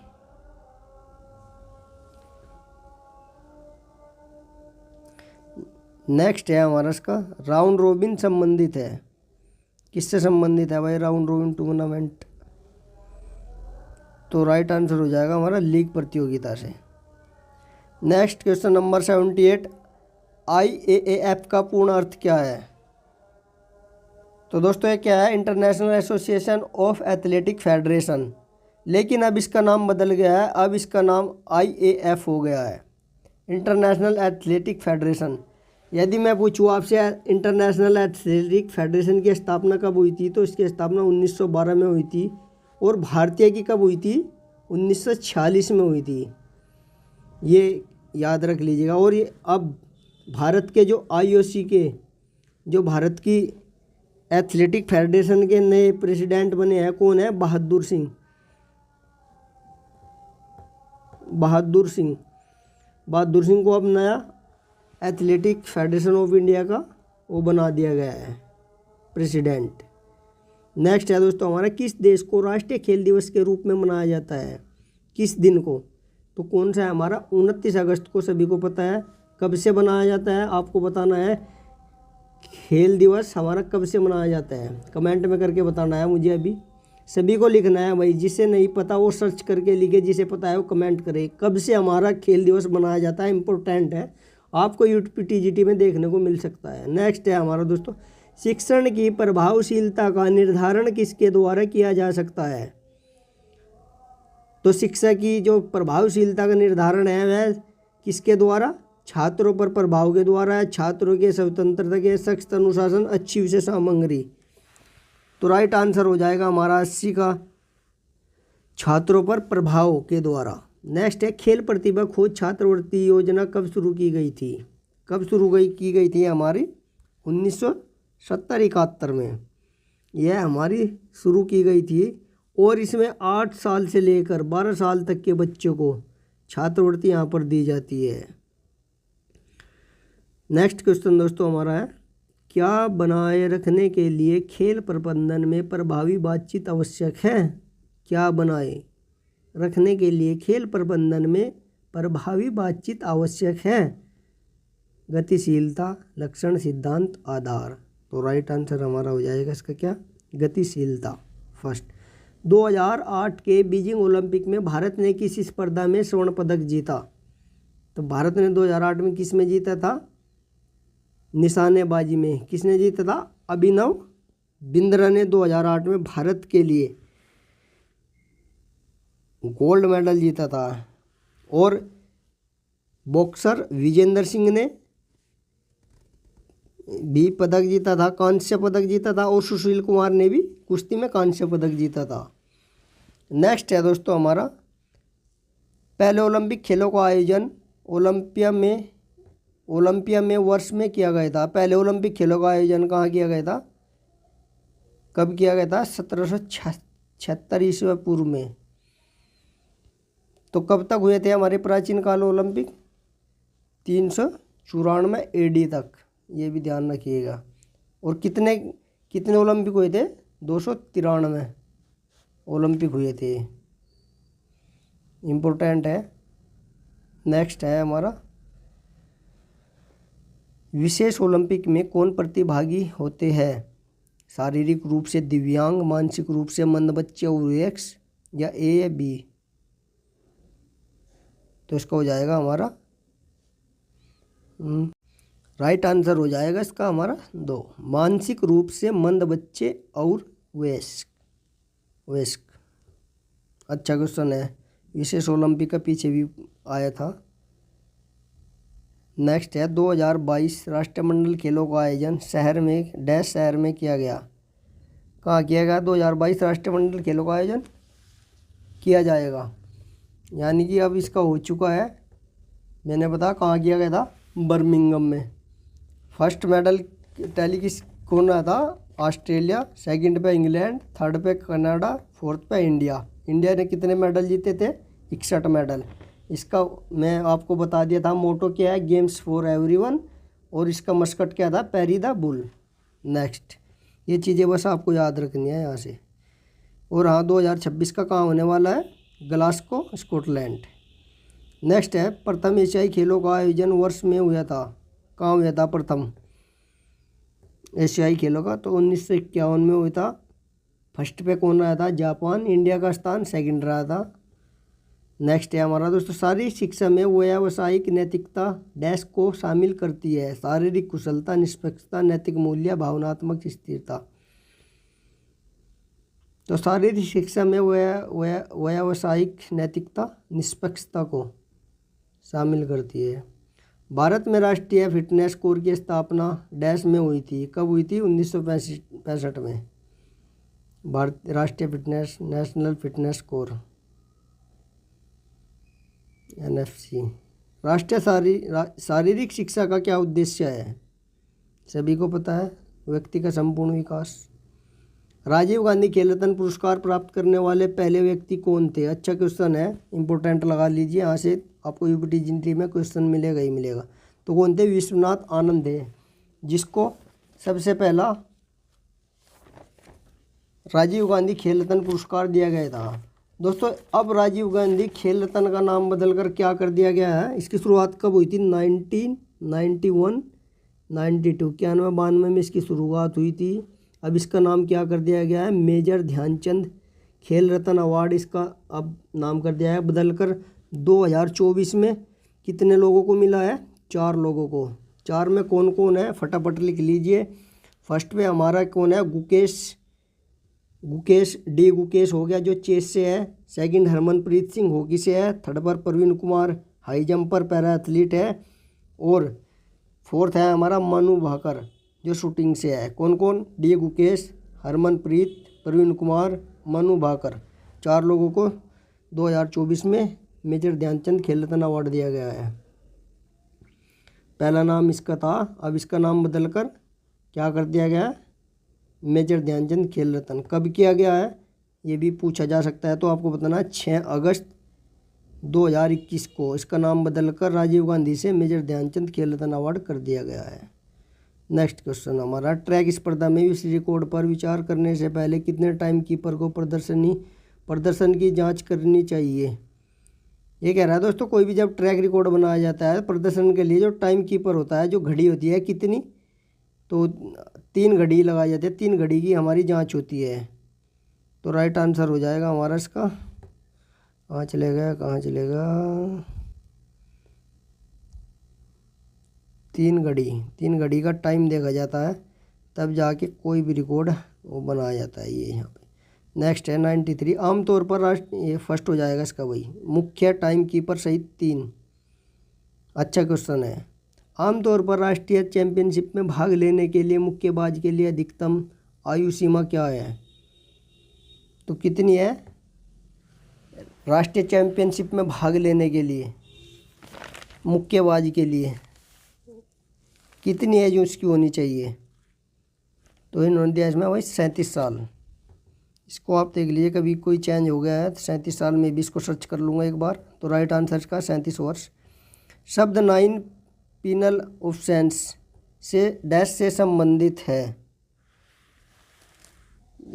नेक्स्ट है हमारा इसका राउंड रोबिन संबंधित है। किससे संबंधित है भाई राउंड रोबिन टूर्नामेंट। तो राइट आंसर हो जाएगा हमारा लीग प्रतियोगिता से। नेक्स्ट क्वेश्चन नंबर 78 IAAF का पूर्ण अर्थ क्या है। तो दोस्तों ये क्या है international association of athletic federation, लेकिन अब इसका नाम बदल गया है। अब इसका नाम IAF हो गया है, इंटरनेशनल एथलेटिक फेडरेशन। यदि मैं पूछूँ आपसे इंटरनेशनल एथलेटिक फेडरेशन की स्थापना कब हुई थी तो इसकी स्थापना 1912 में हुई थी और भारतीय की कब हुई थी 1946 में हुई थी। ये याद रख लीजिएगा। और ये अब भारत के जो IOC के जो भारत की एथलेटिक फेडरेशन के नए प्रेसिडेंट बने हैं कौन है बहादुर सिंह। बहादुर सिंह को अब नया एथलेटिक फेडरेशन ऑफ इंडिया का वो बना दिया गया है प्रेसिडेंट। नेक्स्ट है दोस्तों हमारा किस देश को राष्ट्रीय खेल दिवस के रूप में मनाया जाता है। किस दिन को, तो कौन सा है हमारा 29 अगस्त को। सभी को पता है कब से मनाया जाता है, आपको बताना है खेल दिवस हमारा कब से मनाया जाता है। कमेंट में करके बताना है मुझे, अभी सभी को लिखना है भाई। जिसे नहीं पता वो सर्च करके लिखे, जिसे पता है वो कमेंट करे कब से हमारा खेल दिवस मनाया जाता है। इम्पोर्टेंट है, आपको यूट्यूब TGT में देखने को मिल सकता है। नेक्स्ट है हमारा दोस्तों शिक्षण की प्रभावशीलता का निर्धारण किसके द्वारा किया जा सकता है। तो शिक्षा की जो प्रभावशीलता का निर्धारण है वह किसके द्वारा, छात्रों पर प्रभाव के द्वारा है। छात्रों के स्वतंत्रता के सख्त अनुशासन अच्छी विषय सामग्री। तो राइट आंसर हो जाएगा हमारा 80 का छात्रों पर प्रभाव के द्वारा। नेक्स्ट है खेल प्रतिभा खोज छात्रवृत्ति योजना कब शुरू की गई थी। कब शुरू की गई थी हमारी 1970-71 में यह हमारी शुरू की गई थी। और इसमें 8 साल से लेकर 12 साल तक के बच्चों को छात्रवृत्ति यहाँ पर दी जाती है। नेक्स्ट क्वेश्चन दोस्तों हमारा है क्या बनाए रखने के लिए खेल प्रबंधन में प्रभावी बातचीत आवश्यक है। क्या बनाए रखने के लिए खेल प्रबंधन में प्रभावी बातचीत आवश्यक है। गतिशीलता, लक्षण, सिद्धांत, आधार। तो राइट आंसर हमारा हो जाएगा इसका क्या गतिशीलता फर्स्ट। 2008 के बीजिंग ओलंपिक में भारत ने किस स्पर्धा में स्वर्ण पदक जीता। तो भारत ने 2008 में किस में जीता था, निशानेबाजी में। किसने जीता था, अभिनव बिंद्रा ने 2008 में भारत के लिए गोल्ड मेडल जीता था। और बॉक्सर विजेंद्र सिंह ने भी पदक जीता था, कांस्य पदक जीता था। और सुशील कुमार ने भी कुश्ती में कांस्य पदक जीता था। नेक्स्ट है दोस्तों हमारा पहले ओलंपिक खेलों का आयोजन ओलंपिया में वर्ष में किया गया था। पहले ओलंपिक खेलों का आयोजन कहाँ किया गया था, कब किया गया था 1776 ईस्वी पूर्व में। तो कब तक हुए थे हमारे प्राचीन काल ओलंपिक 394 AD तक, ये भी ध्यान रखिएगा। और कितने ओलंपिक हुए थे 293 ओलंपिक हुए थे, इम्पोर्टेंट है। नेक्स्ट है हमारा विशेष ओलंपिक में कौन प्रतिभागी होते हैं। शारीरिक रूप से दिव्यांग, मानसिक रूप से मंद बच्चे और एक्स, या ए या बी। तो इसका हो जाएगा हमारा राइट आंसर हो जाएगा इसका हमारा 2, मानसिक रूप से मंद बच्चे और वयस्क। अच्छा क्वेश्चन है, विशेष ओलंपिक का पीछे भी आया था। नेक्स्ट है 2022 राष्ट्रमंडल खेलों का आयोजन शहर में किया गया। कहाँ किया गया? 2022 राष्ट्रमंडल खेलों का आयोजन किया जाएगा, यानी कि अब इसका हो चुका है। मैंने बताया कहाँ किया गया था, बर्मिंघम में। फर्स्ट मेडल टैली कौन रहा था? ऑस्ट्रेलिया, सेकंड पे इंग्लैंड, थर्ड पे कनाडा, फोर्थ पे इंडिया। इंडिया ने कितने मेडल जीते थे? 61 मेडल। इसका मैं आपको बता दिया था मोटो क्या है, गेम्स फॉर एवरीवन, और इसका मस्कट क्या था? पैरी द बुल। नेक्स्ट, ये चीज़ें बस आपको याद रखनी है यहाँ से। और हाँ, 2026 का कहाँ होने वाला है? Glasgow, Scotland. नेक्स्ट है प्रथम एशियाई खेलों का आयोजन वर्ष में हुआ था। कहाँ हुआ था प्रथम एशियाई खेलों का? तो 1951 में हुआ था। फर्स्ट पे कौन रहा था? जापान। इंडिया का स्थान सेकंड रहा था। नेक्स्ट है हमारा दोस्तों, शारीरिक शिक्षा में व्यावसायिक नैतिकता डैश को शामिल करती है। शारीरिक कुशलता, निष्पक्षता, नैतिक मूल्य, भावनात्मक स्थिरता। तो शारीरिक शिक्षा में व्यावसायिक नैतिकता निष्पक्षता को शामिल करती है। भारत में राष्ट्रीय फिटनेस कोर की स्थापना डैश में हुई थी। कब हुई थी? 1965 में। भारत राष्ट्रीय fitness national fitness core NFC। राष्ट्रीय शारीरिक शिक्षा का क्या उद्देश्य है? सभी को पता है, व्यक्ति का संपूर्ण विकास। राजीव गांधी खेल रत्न पुरस्कार प्राप्त करने वाले पहले व्यक्ति कौन थे? अच्छा क्वेश्चन है, इंपॉर्टेंट लगा लीजिए, यहाँ से आपको UPTGT में क्वेश्चन मिलेगा ही मिलेगा। तो कौन थे? विश्वनाथ आनंद है, जिसको सबसे पहला राजीव गांधी खेल रत्न पुरस्कार दिया गया था। दोस्तों, अब राजीव गांधी खेल रत्न का नाम बदलकर क्या कर दिया गया है? इसकी शुरुआत कब हुई थी? 1991, 92, 91-92 में इसकी शुरुआत हुई थी। अब इसका नाम क्या कर दिया गया है? मेजर ध्यानचंद खेल रत्न अवार्ड इसका अब नाम कर दिया है बदलकर। 2024 में कितने लोगों को मिला है? 4 लोगों को। 4 में कौन कौन है? फटाफट लिख लीजिए। फर्स्ट पे हमारा कौन है? गुकेश डी गुकेश हो गया, जो चेस से है। सेकंड हरमनप्रीत सिंह हॉकी से है। थर्ड पर Praveen Kumar high jumper para athlete है। और फोर्थ है हमारा मनु भाकर, जो शूटिंग से है। कौन कौन? डी गुकेश, हरमनप्रीत, प्रवीण कुमार, मनु भाकर। 4 लोगों को 2024 में मेजर ध्यानचंद खेल रत्न अवार्ड दिया गया है। पहला नाम इसका था, अब इसका नाम बदलकर क्या कर दिया गया है? मेजर ध्यानचंद खेल रत्न। कब किया गया है ये भी पूछा जा सकता है, तो आपको बताना है 6 अगस्त 2021 को इसका नाम बदलकर राजीव गांधी से मेजर ध्यानचंद खेल रत्न अवार्ड कर दिया गया है। नेक्स्ट क्वेश्चन हमारा, ट्रैक स्पर्धा में विश्व रिकॉर्ड पर विचार करने से पहले कितने टाइम कीपर को प्रदर्शन की जांच करनी चाहिए? ये कह रहा है दोस्तों, कोई भी जब ट्रैक रिकॉर्ड बनाया जाता है प्रदर्शन के लिए, जो टाइम कीपर होता है, जो घड़ी होती है कितनी, तो 3 घड़ी लगाई जाती है। 3 घड़ी की हमारी जांच होती है। तो राइट आंसर हो जाएगा हमारा इसका, कहाँ चलेगा 3 घड़ी का टाइम देखा जाता है, तब जाके कोई भी रिकॉर्ड वो बनाया जाता है। ये यहाँ पे नेक्स्ट है 93, आमतौर पर ये फर्स्ट हो जाएगा इसका भाई, मुख्य टाइम कीपर सहित 3। अच्छा क्वेश्चन है, आमतौर पर राष्ट्रीय चैंपियनशिप में भाग लेने के लिए मुक्केबाज के लिए अधिकतम आयु सीमा क्या है? तो कितनी है राष्ट्रीय चैंपियनशिप में भाग लेने के लिए मुक्केबाज के लिए कितनी एज उसकी होनी चाहिए? तो इन्होंने दिया इसमें भाई 37 साल। इसको आप देख लीजिए, कभी कोई चेंज हो गया है तो 37 साल में भी इसको सर्च कर लूँगा एक बार। तो राइट आंसर इसका 37 वर्ष। शब्द 9 पीनल ऑफेंस से डैश से संबंधित है।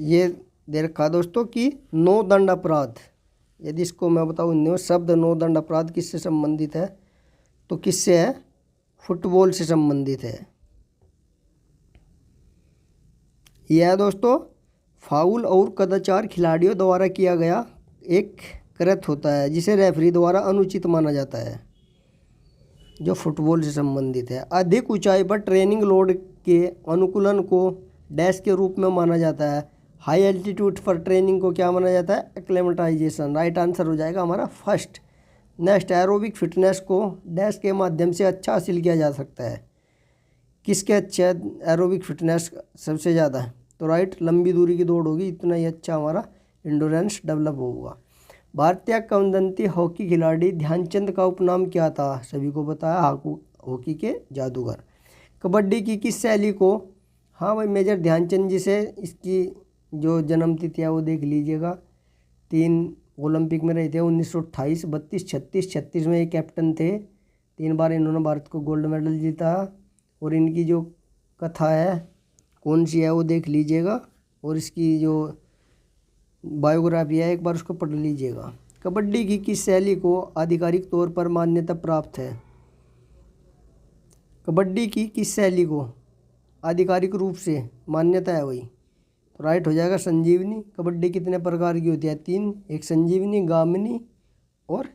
ये दे रखा दोस्तों कि 9 दंड अपराध। यदि इसको मैं बताऊँ, शब्द 9 दंड अपराध किससे संबंधित है? तो किससे है? फुटबॉल से संबंधित है। यह है दोस्तों फाउल और कदाचार खिलाड़ियों द्वारा किया गया एक कृत्य होता है जिसे रेफरी द्वारा अनुचित माना जाता है, जो फुटबॉल से संबंधित है। अधिक ऊंचाई पर ट्रेनिंग लोड के अनुकूलन को डैश के रूप में माना जाता है। हाई एल्टीट्यूड पर ट्रेनिंग को क्या माना जाता है? एक्लेमेटाइजेशन। राइट आंसर हो जाएगा हमारा फर्स्ट। नेक्स्ट, एरोबिक फिटनेस को डैश के माध्यम से अच्छा हासिल किया जा सकता है। किसके अच्छा एरोबिक फिटनेस सबसे ज़्यादा है? तो राइट, लंबी दूरी की दौड़ होगी, इतना ही अच्छा हमारा इंडोरेंस डेवलप होगा। भारतीय किंवदंती हॉकी खिलाड़ी ध्यानचंद का उपनाम क्या था? सभी को पता है, हॉकी के जादूगर। कबड्डी की किस शैली को, हाँ भाई मेजर ध्यानचंद जी से इसकी जो जन्म तिथि है वो देख लीजिएगा। 3 ओलंपिक में रहे थे, 1928, 32, 36, 36 में ये कैप्टन थे। 3 बार इन्होंने भारत को गोल्ड मेडल जीता। और इनकी जो कथा है कौन सी है वो देख लीजिएगा, और इसकी जो बायोग्राफी है एक बार उसको पढ़ लीजिएगा। कबड्डी की किस शैली को आधिकारिक तौर पर मान्यता प्राप्त है? कबड्डी की किस शैली को आधिकारिक रूप से मान्यता है वही, तो राइट हो जाएगा संजीवनी। कबड्डी कितने प्रकार की होती है? 3, एक संजीवनी, गामिनी और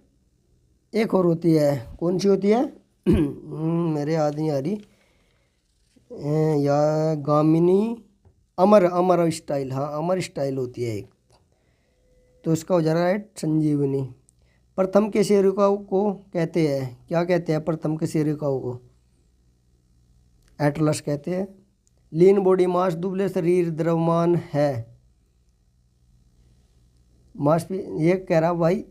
एक और होती है, कौन सी होती है? मेरे याद नहीं आ रही, या गामिनी, अमर स्टाइल, हाँ अमर स्टाइल होती है एक, तो इसका हो जाएगा राइट संजीवनी। प्रथम के सेरुकाओं को कहते हैं, क्या कहते हैं प्रथम के सेरुकाओं को? एटलस कहते हैं। लीन बॉडी मास, दुबले शरीर द्रव्यमान है। मास ये कह रहा भाई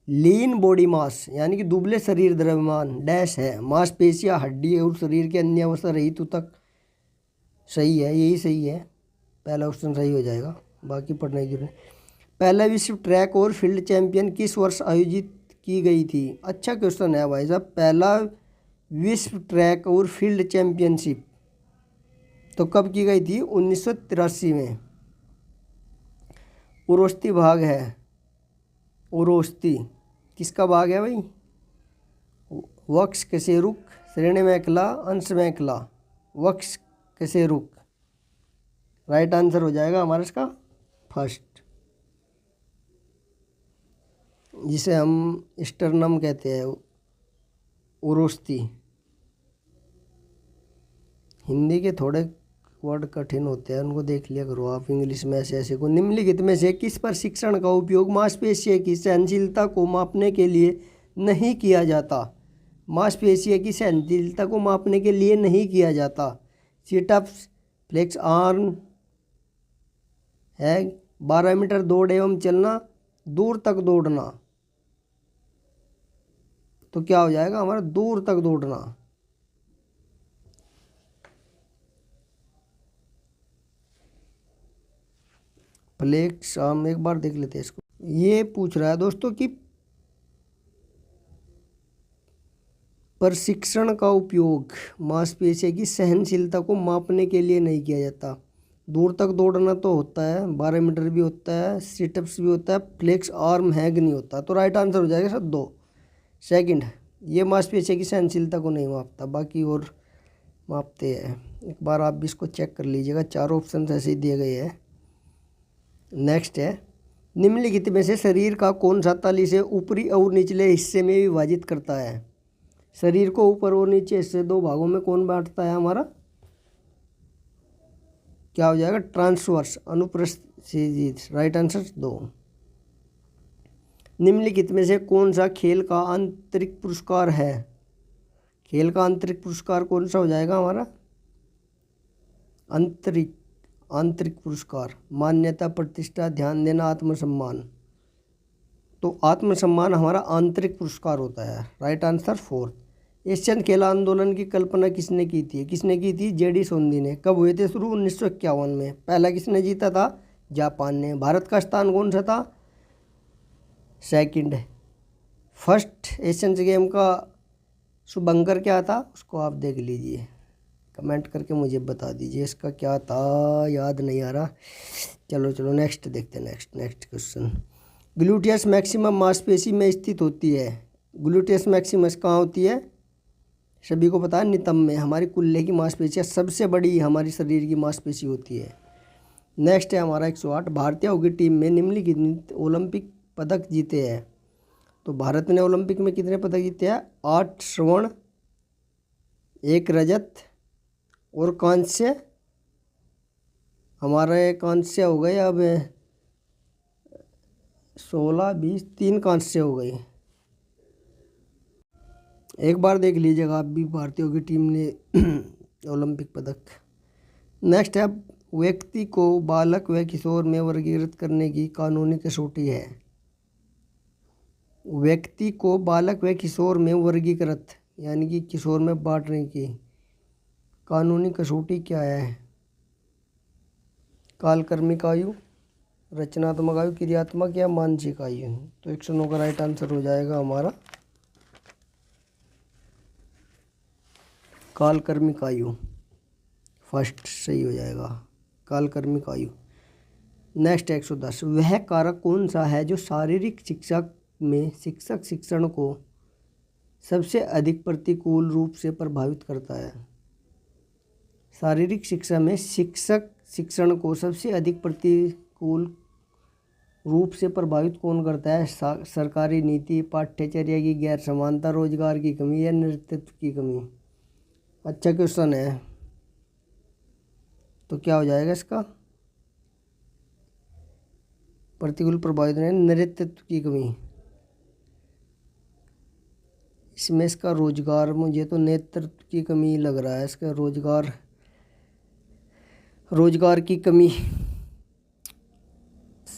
लीन बॉडी मास यानी कि दुबले शरीर द्रव्यमान डैश है, मांसपेशियां, हड्डी और शरीर के अन्य अवस्था रहित तक। सही है, यही सही है, पहला ऑप्शन सही हो जाएगा, बाकी पढ़ने की जरूरत नहीं। पहला विश्व ट्रैक और फील्ड चैंपियन किस वर्ष आयोजित की गई थी? अच्छा क्वेश्चन है भाई साहब। पहला विश्व ट्रैक और फील्ड चैंपियनशिप तो कब की गई थी? 1983 में। उरोस्ती भाग है, उरोस्ती किसका भाग है भाई? वक्ष कशेरुक, श्रेणी मेखला, अंश मेखला, वक्ष कशेरुक। राइट आंसर हो जाएगा हमारा इसका फर्स्ट, जिसे हम स्टर्नम कहते हैं, उरोस्ती। हिंदी के थोड़े वर्ड कठिन होते हैं, उनको देख लिया करो आप इंग्लिश में ऐसे ऐसे को। निम्नलिखित में से किस प्रशिक्षण का उपयोग मांसपेशियों की सहनशीलता को मापने के लिए नहीं किया जाता? मांसपेशियों की सहनशीलता को मापने के लिए नहीं किया जाता। सिटअप्स, फ्लेक्स आर्म है, 12 मीटर दौड़ एवं चलना, दूर तक दौड़ना। तो क्या हो जाएगा हमारा? दूर तक दौड़ना। फ्लेक्स आर्म एक बार देख लेते हैं इसको। ये पूछ रहा है दोस्तों कि प्रशिक्षण का उपयोग मांसपेशियों की सहनशीलता को मापने के लिए नहीं किया जाता। दूर तक दौड़ना तो होता है, 12 मीटर भी होता है, सिटअप्स भी होता है, फ्लेक्स आर्म हैग नहीं होता। तो राइट आंसर हो जाएगा सर 2। सेकंड, ये मांसपेशियों की सहनशीलता को नहीं मापता, बाकी और मापते हैं। एक बार आप भी इसको चेक कर लीजिएगा, 4 ऑप्शन ऐसे ही दिए गए हैं। नेक्स्ट है, निम्नलिखित में से शरीर का कौन सा तली से ऊपरी और निचले हिस्से में विभाजित करता है? शरीर को ऊपर और नीचे हिस्से 2 भागों में कौन बांटता है हमारा? क्या हो जाएगा? ट्रांसवर्स, अनुप्रस्थ। Right answer 2। निम्नलिखित में से कौन सा खेल का आंतरिक पुरस्कार है? खेल का आंतरिक पुरस्कार कौन सा हो जाएगा हमारा? आंतरिक पुरस्कार, मान्यता, प्रतिष्ठा, ध्यान देना, आत्मसम्मान। तो आत्मसम्मान हमारा आंतरिक पुरस्कार होता है। Right answer 4। एशियन खेल आंदोलन की कल्पना किसने की थी? किसने की थी? जेडी सोंदी ने। कब हुए थे शुरू? 1951 में। पहला किसने जीता था? जापान ने। भारत का स्थान कौन सा था? सेकंड। फर्स्ट एशियन गेम का शुभंकर क्या था? उसको आप देख लीजिए, कमेंट करके मुझे बता दीजिए इसका क्या था, याद नहीं आ रहा। चलो नेक्स्ट देखते हैं। Next question. ग्लूटियस मैक्सिमम मांसपेशी में स्थित होती है। ग्लूटियस मैक्सिमस कहाँ होती है? सभी को पता है, नितंब में। हमारी कुल्ले की मांसपेशियाँ सबसे बड़ी हमारी शरीर की मांसपेशी होती है। नेक्स्ट है हमारा 108, भारतीय हॉकी टीम में निम्नलिखित ओलंपिक पदक जीते हैं। तो भारत ने ओलंपिक में कितने पदक जीते हैं? 8 स्वर्ण, 1 रजत और कांस्य। हमारे कांस्य हो गए अब 16, 20, 3 कांस्य हो गए। एक बार देख लीजिएगा आप भी भारतीय हॉकी टीम ने ओलंपिक पदक। नेक्स्ट है, व्यक्ति को बालक व किशोर में वर्गीकृत करने की कानूनी कसौटी है। व्यक्ति को बालक व किशोर में वर्गीकृत यानी कि किशोर में बांटने की कानूनी कसौटी क्या है? कालक्रमिक आयु, रचनात्मक आयु, क्रियात्मक या मानसिक आयु। तो 109 का राइट आंसर हो जाएगा हमारा कालक्रमिक आयु। फर्स्ट सही हो जाएगा, कालक्रमिक आयु। नेक्स्ट 110, वह कारक कौन सा है जो शारीरिक शिक्षा में शिक्षक शिक्षण को सबसे अधिक प्रतिकूल रूप से प्रभावित करता है? शारीरिक शिक्षा में शिक्षक शिक्षण को सबसे अधिक प्रतिकूल रूप से प्रभावित कौन करता है? सरकारी नीति, पाठ्यचर्या की गैर समानता, रोजगार की कमी या नेतृत्व की कमी। अच्छा क्वेश्चन है, तो क्या हो जाएगा इसका? प्रतिकूल प्रभावित है नेतृत्व की कमी। इसमें इसका रोजगार, मुझे तो नेतृत्व की कमी लग रहा है। इसका रोजगार की कमी।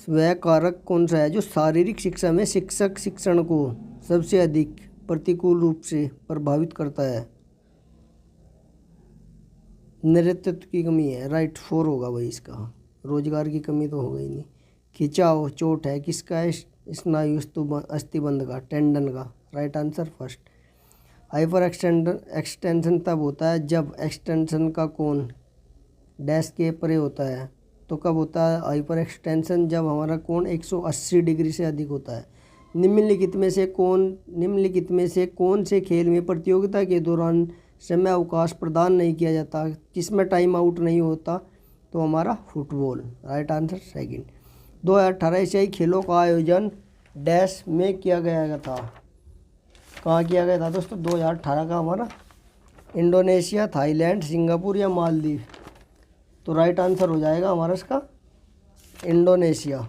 वह कारक कौन सा है जो शारीरिक शिक्षा में शिक्षक शिक्षण को सबसे अधिक प्रतिकूल रूप से प्रभावित करता है? नेतृत्व की कमी है, राइट 4 होगा भाई इसका। रोजगार की कमी तो होगा ही नहीं। खिंचाव, चोट है किसका है? स्नायु अस्थिबंध का, टेंडन का, right answer first. Hyper extension तब होता है जब एक्सटेंशन का कोण डैश के परे होता है। तो कब होता है हाइपर एक्सटेंशन? जब हमारा कोण 180 डिग्री से अधिक होता है। निम्नलिखित में से कौन से खेल में प्रतियोगिता के दौरान समय अवकाश प्रदान नहीं किया जाता? किसमें टाइम आउट नहीं होता? तो हमारा फुटबॉल, राइट आंसर सेकंड। 2018 एशियाई खेलों का आयोजन डैश में किया गया था। कहाँ किया गया था दोस्तों? 2018 का हमारा इंडोनेशिया, थाईलैंड, सिंगापुर या मालदीव। तो राइट आंसर हो जाएगा हमारा इसका इंडोनेशिया।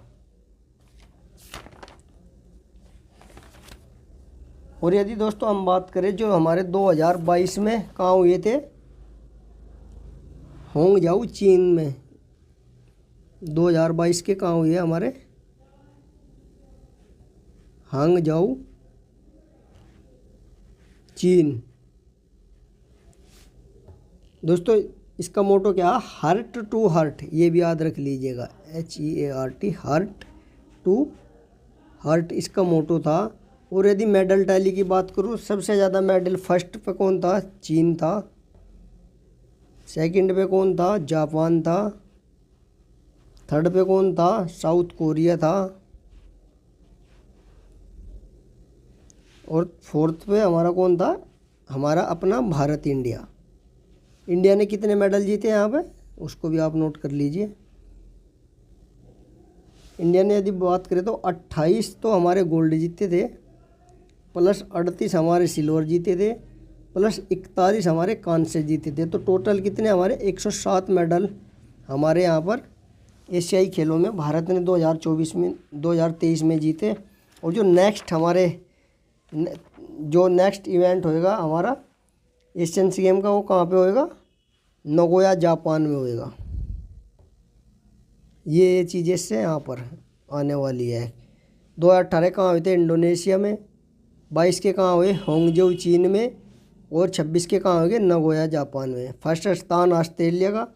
और यदि दोस्तों हम बात करें जो हमारे 2022 में कहाँ हुए थे? होंगजाऊ चीन में। 2022 के कहाँ हुए हमारे? हांगजाऊ चीन। दोस्तों इसका मोटो क्या है? हार्ट टू हार्ट, ये भी याद रख लीजिएगा, HEART, हार्ट टू हार्ट इसका मोटो था। और यदि मेडल टैली की बात करूँ, सबसे ज़्यादा मेडल फर्स्ट पे कौन था? चीन था। सेकंड पे कौन था? जापान था। थर्ड पे कौन था? साउथ कोरिया था। और फोर्थ पे हमारा कौन था? हमारा अपना भारत, इंडिया। इंडिया ने कितने मेडल जीते यहाँ पे, उसको भी आप नोट कर लीजिए। इंडिया ने यदि बात करें तो 28 तो हमारे गोल्ड जीते थे, प्लस 38 हमारे सिल्वर जीते थे, प्लस 41 हमारे कांस्य जीते थे। तो टोटल कितने हमारे 107 मेडल हमारे यहाँ पर एशियाई खेलों में भारत ने 2023 में जीते। और जो नेक्स्ट इवेंट होएगा हमारा एशियन गेम का, वो कहाँ पे होएगा? नगोया, जापान में होएगा। ये चीज़ें से यहाँ पर आने वाली है। 2018 कहाँ हुए थे? इंडोनेशिया में। 22 के कहाँ हुए? होंगजो चीन में। और 26 के कहाँ हुए? नगोया, जापान में। फर्स्ट स्थान ऑस्ट्रेलिया का,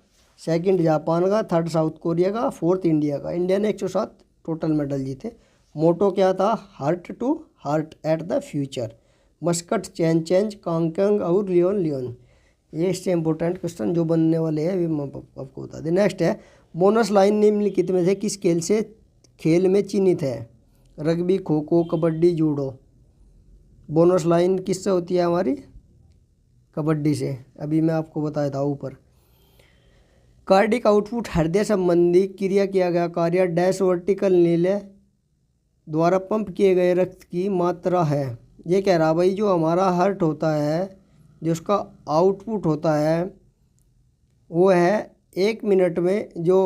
सेकंड जापान का, थर्ड साउथ कोरिया का, फोर्थ इंडिया का। इंडिया ने 107 टोटल मेडल जीते। मोटो क्या था? Heart to heart at the future. Mascot, चेंज, कांगकेंग और लियोन। ये इससे इंपॉर्टेंट क्वेश्चन जो बनने वाले हैं मैं आपको बता दें। नेक्स्ट है, बोनस लाइन निम्नलिखित में से किस खेल में चिन्हित है? Rugby, kho kho, kabaddi, judo. Bonus line किससे होती है हमारी? कबड्डी से। अभी मैं आपको बताया था ऊपर। कार्डिक आउटपुट हृदय संबंधी क्रिया किया गया कार्य डैश वर्टिकल नीले द्वारा पंप किए गए रक्त की मात्रा है। ये कह रहा भाई जो हमारा हार्ट होता है, जो उसका आउटपुट होता है वो है 1 मिनट में जो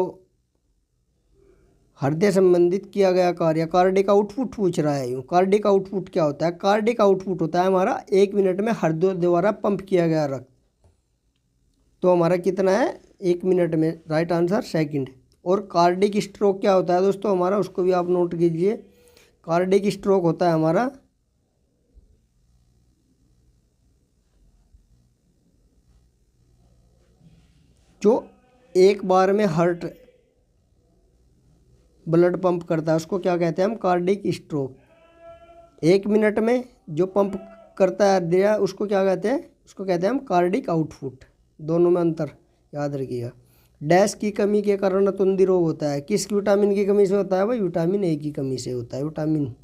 हृदय संबंधित किया गया कार्य, कार्डिक आउटपुट पूछ रहा है। यूँ कार्डिक आउटपुट क्या होता है? कार्डिक आउटपुट होता है हमारा 1 मिनट में हृदय द्वारा पंप किया गया रक्त। तो हमारा कितना है? 1 मिनट में। Right answer second. और कार्डिक स्ट्रोक क्या होता है दोस्तों हमारा, उसको भी आप नोट कीजिए। कार्डिक स्ट्रोक होता है हमारा जो एक बार में हार्ट ब्लड पंप करता है, उसको क्या कहते हैं हम? Cardiac stroke. 1 मिनट में जो पंप करता है हृदय, उसको क्या कहते हैं? उसको कहते हैं हम कार्डिक आउटपुट। दोनों में अंतर याद रखिएगा। डैश की कमी के कारण रतुंधी रोग होता है। किस विटामिन की कमी से होता है भाई? विटामिन ए की कमी से होता है विटामिन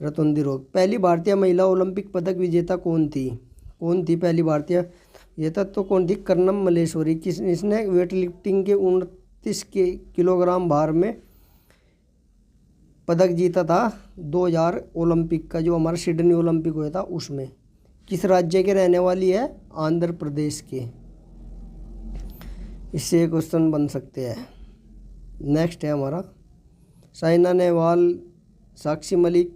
रतुंधी रोग। पहली भारतीय महिला ओलंपिक पदक विजेता कौन थी? कौन थी पहली भारतीय विजेता? तो कौन थी? कर्णम मल्लेश्वरी। इसने वेट लिफ्टिंग के 29 किलोग्राम भार में पदक जीता था 2000 ओलंपिक का, जो हमारा सिडनी ओलंपिक हुआ था उसमें। किस राज्य के रहने वाली है? आंध्र प्रदेश के। इससे क्वेश्चन बन सकते हैं। नेक्स्ट है हमारा साइना नेहवाल, साक्षी मलिक,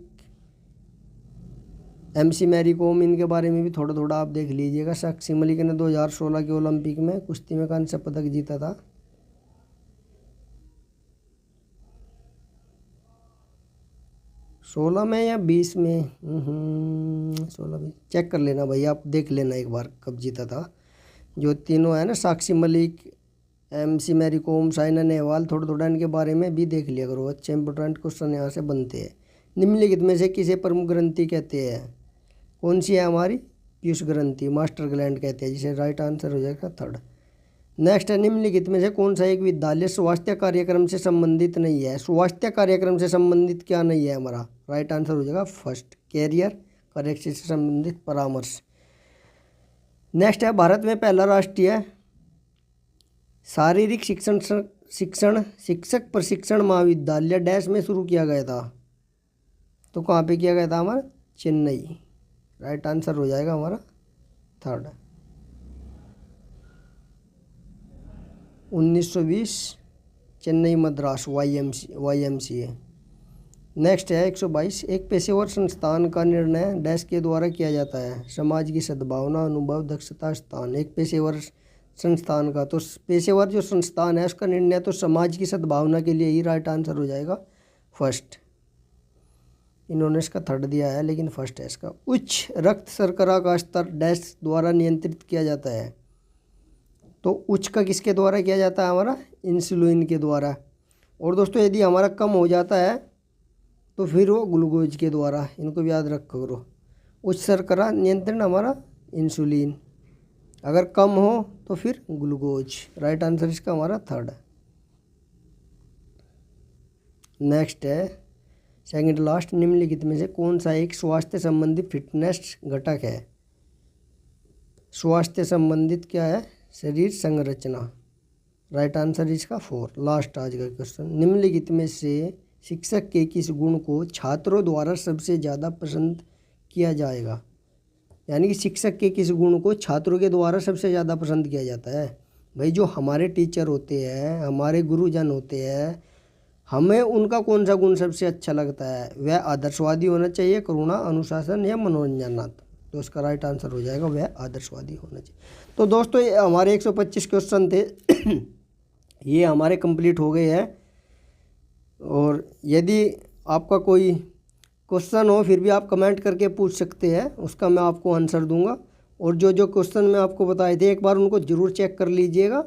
MC मैरी कॉम, इनके बारे में भी थोड़ा थोड़ा आप देख लीजिएगा। साक्षी मलिक ने 2016 के ओलंपिक में कुश्ती में कांस्य पदक जीता था। 16 में या 20 में? 16 में चेक कर लेना भाई, आप देख लेना एक बार कब जीता था। जो तीनों है ना, साक्षी मलिक, MC मैरी कॉम, साइना नेहवाल, थोड़ा थोड़ा इनके बारे में भी देख लिया करो। अच्छे इंपॉर्टेंट क्वेश्चन यहाँ से बनते हैं। निम्नलिखित में से किसे प्रमुख ग्रंथि कहते हैं? कौन सी है हमारी? पीयूष ग्रंथि, मास्टर ग्लैंड कहते हैं जिसे। राइट आंसर हो जाएगा थर्ड। नेक्स्ट है निम्नलिखित में से कौन सा एक विद्यालय स्वास्थ्य कार्यक्रम से संबंधित नहीं है? स्वास्थ्य कार्यक्रम से संबंधित क्या नहीं है हमारा? राइट आंसर हो जाएगा फर्स्ट, कैरियर करेक्शन से संबंधित परामर्श। नेक्स्ट है भारत में पहला राष्ट्रीय शारीरिक शिक्षक प्रशिक्षण महाविद्यालय डैश में शुरू किया गया था। तो कहाँ पे किया गया था हमारा? चेन्नई। राइट आंसर हो जाएगा हमारा third. 1920 Chennai Madras YMCA। Next है 122। एक पेशेवर संस्थान का निर्णय डैश के द्वारा किया जाता है? समाज की सद्भावना, अनुभव, दक्षता, स्थान। एक पेशेवर संस्थान का, तो पेशेवर जो संस्थान है उसका निर्णय तो समाज की सद्भावना के लिए ही। राइट आंसर हो जाएगा फर्स्ट। इन्होंने इसका थर्ड दिया है लेकिन फर्स्ट है इसका। उच्च रक्त शर्करा का स्तर डैश द्वारा नियंत्रित किया जाता है? तो उच्च का किसके द्वारा किया जाता है हमारा? इंसुलिन के द्वारा। और दोस्तों यदि हमारा कम हो जाता है तो फिर वो ग्लूकोज के द्वारा। इनको भी याद रखो करो। उच्च शर्करा नियंत्रण हमारा इंसुलिन, अगर कम हो तो फिर ग्लूकोज। राइट आंसर इसका हमारा थर्ड है। नेक्स्ट है सेकंड लास्ट। निम्नलिखित में से कौन सा एक स्वास्थ्य संबंधी फिटनेस घटक है? स्वास्थ्य संबंधित क्या है? शरीर संरचना। राइट आंसर इसका 4 लास्ट आज का क्वेश्चन। निम्नलिखित में से शिक्षक के किस गुण को छात्रों द्वारा सबसे ज़्यादा पसंद किया जाएगा? यानी कि शिक्षक के किस गुण को छात्रों के द्वारा सबसे ज़्यादा पसंद किया जाता है? भाई जो हमारे टीचर होते हैं, हमारे गुरुजन होते हैं, हमें उनका कौन सा गुण सबसे अच्छा लगता है? वह आदर्शवादी होना चाहिए, करुणा, अनुशासन या मनोरंजनात्मक। तो इसका राइट आंसर हो जाएगा वह आदर्शवादी होना चाहिए। तो दोस्तों ये हमारे 125 क्वेश्चन थे ये हमारे कंप्लीट हो गए हैं। और यदि आपका कोई क्वेश्चन हो फिर भी आप कमेंट करके पूछ सकते हैं, उसका मैं आपको आंसर दूंगा। और जो जो क्वेश्चन मैं आपको बताए थे एक बार उनको ज़रूर चेक कर लीजिएगा,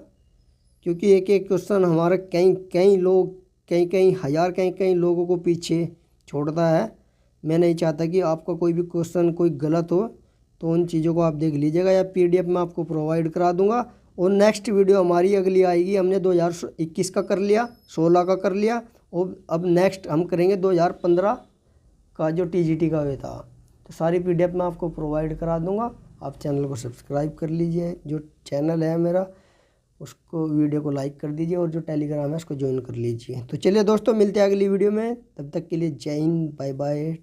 क्योंकि एक एक क्वेश्चन हमारा कई हज़ार कई लोगों को पीछे छोड़ता है। मैं नहीं चाहता कि आपका कोई भी क्वेश्चन कोई गलत हो, तो उन चीज़ों को आप देख लीजिएगा या PDF में आपको प्रोवाइड करा दूंगा। और नेक्स्ट वीडियो हमारी अगली आएगी। हमने 2021 का कर लिया, 16 का कर लिया, और अब नेक्स्ट हम करेंगे 2015 का जो TGT का हुआ था। तो सारी PDF मैं आपको प्रोवाइड करा दूंगा। आप चैनल को सब्सक्राइब कर लीजिए, जो चैनल है मेरा उसको वीडियो को लाइक कर दीजिए और जो टेलीग्राम है उसको ज्वाइन कर लीजिए। तो चलिए दोस्तों, मिलते हैं अगली वीडियो में, तब तक के लिए जय हिंद, बाय बाय।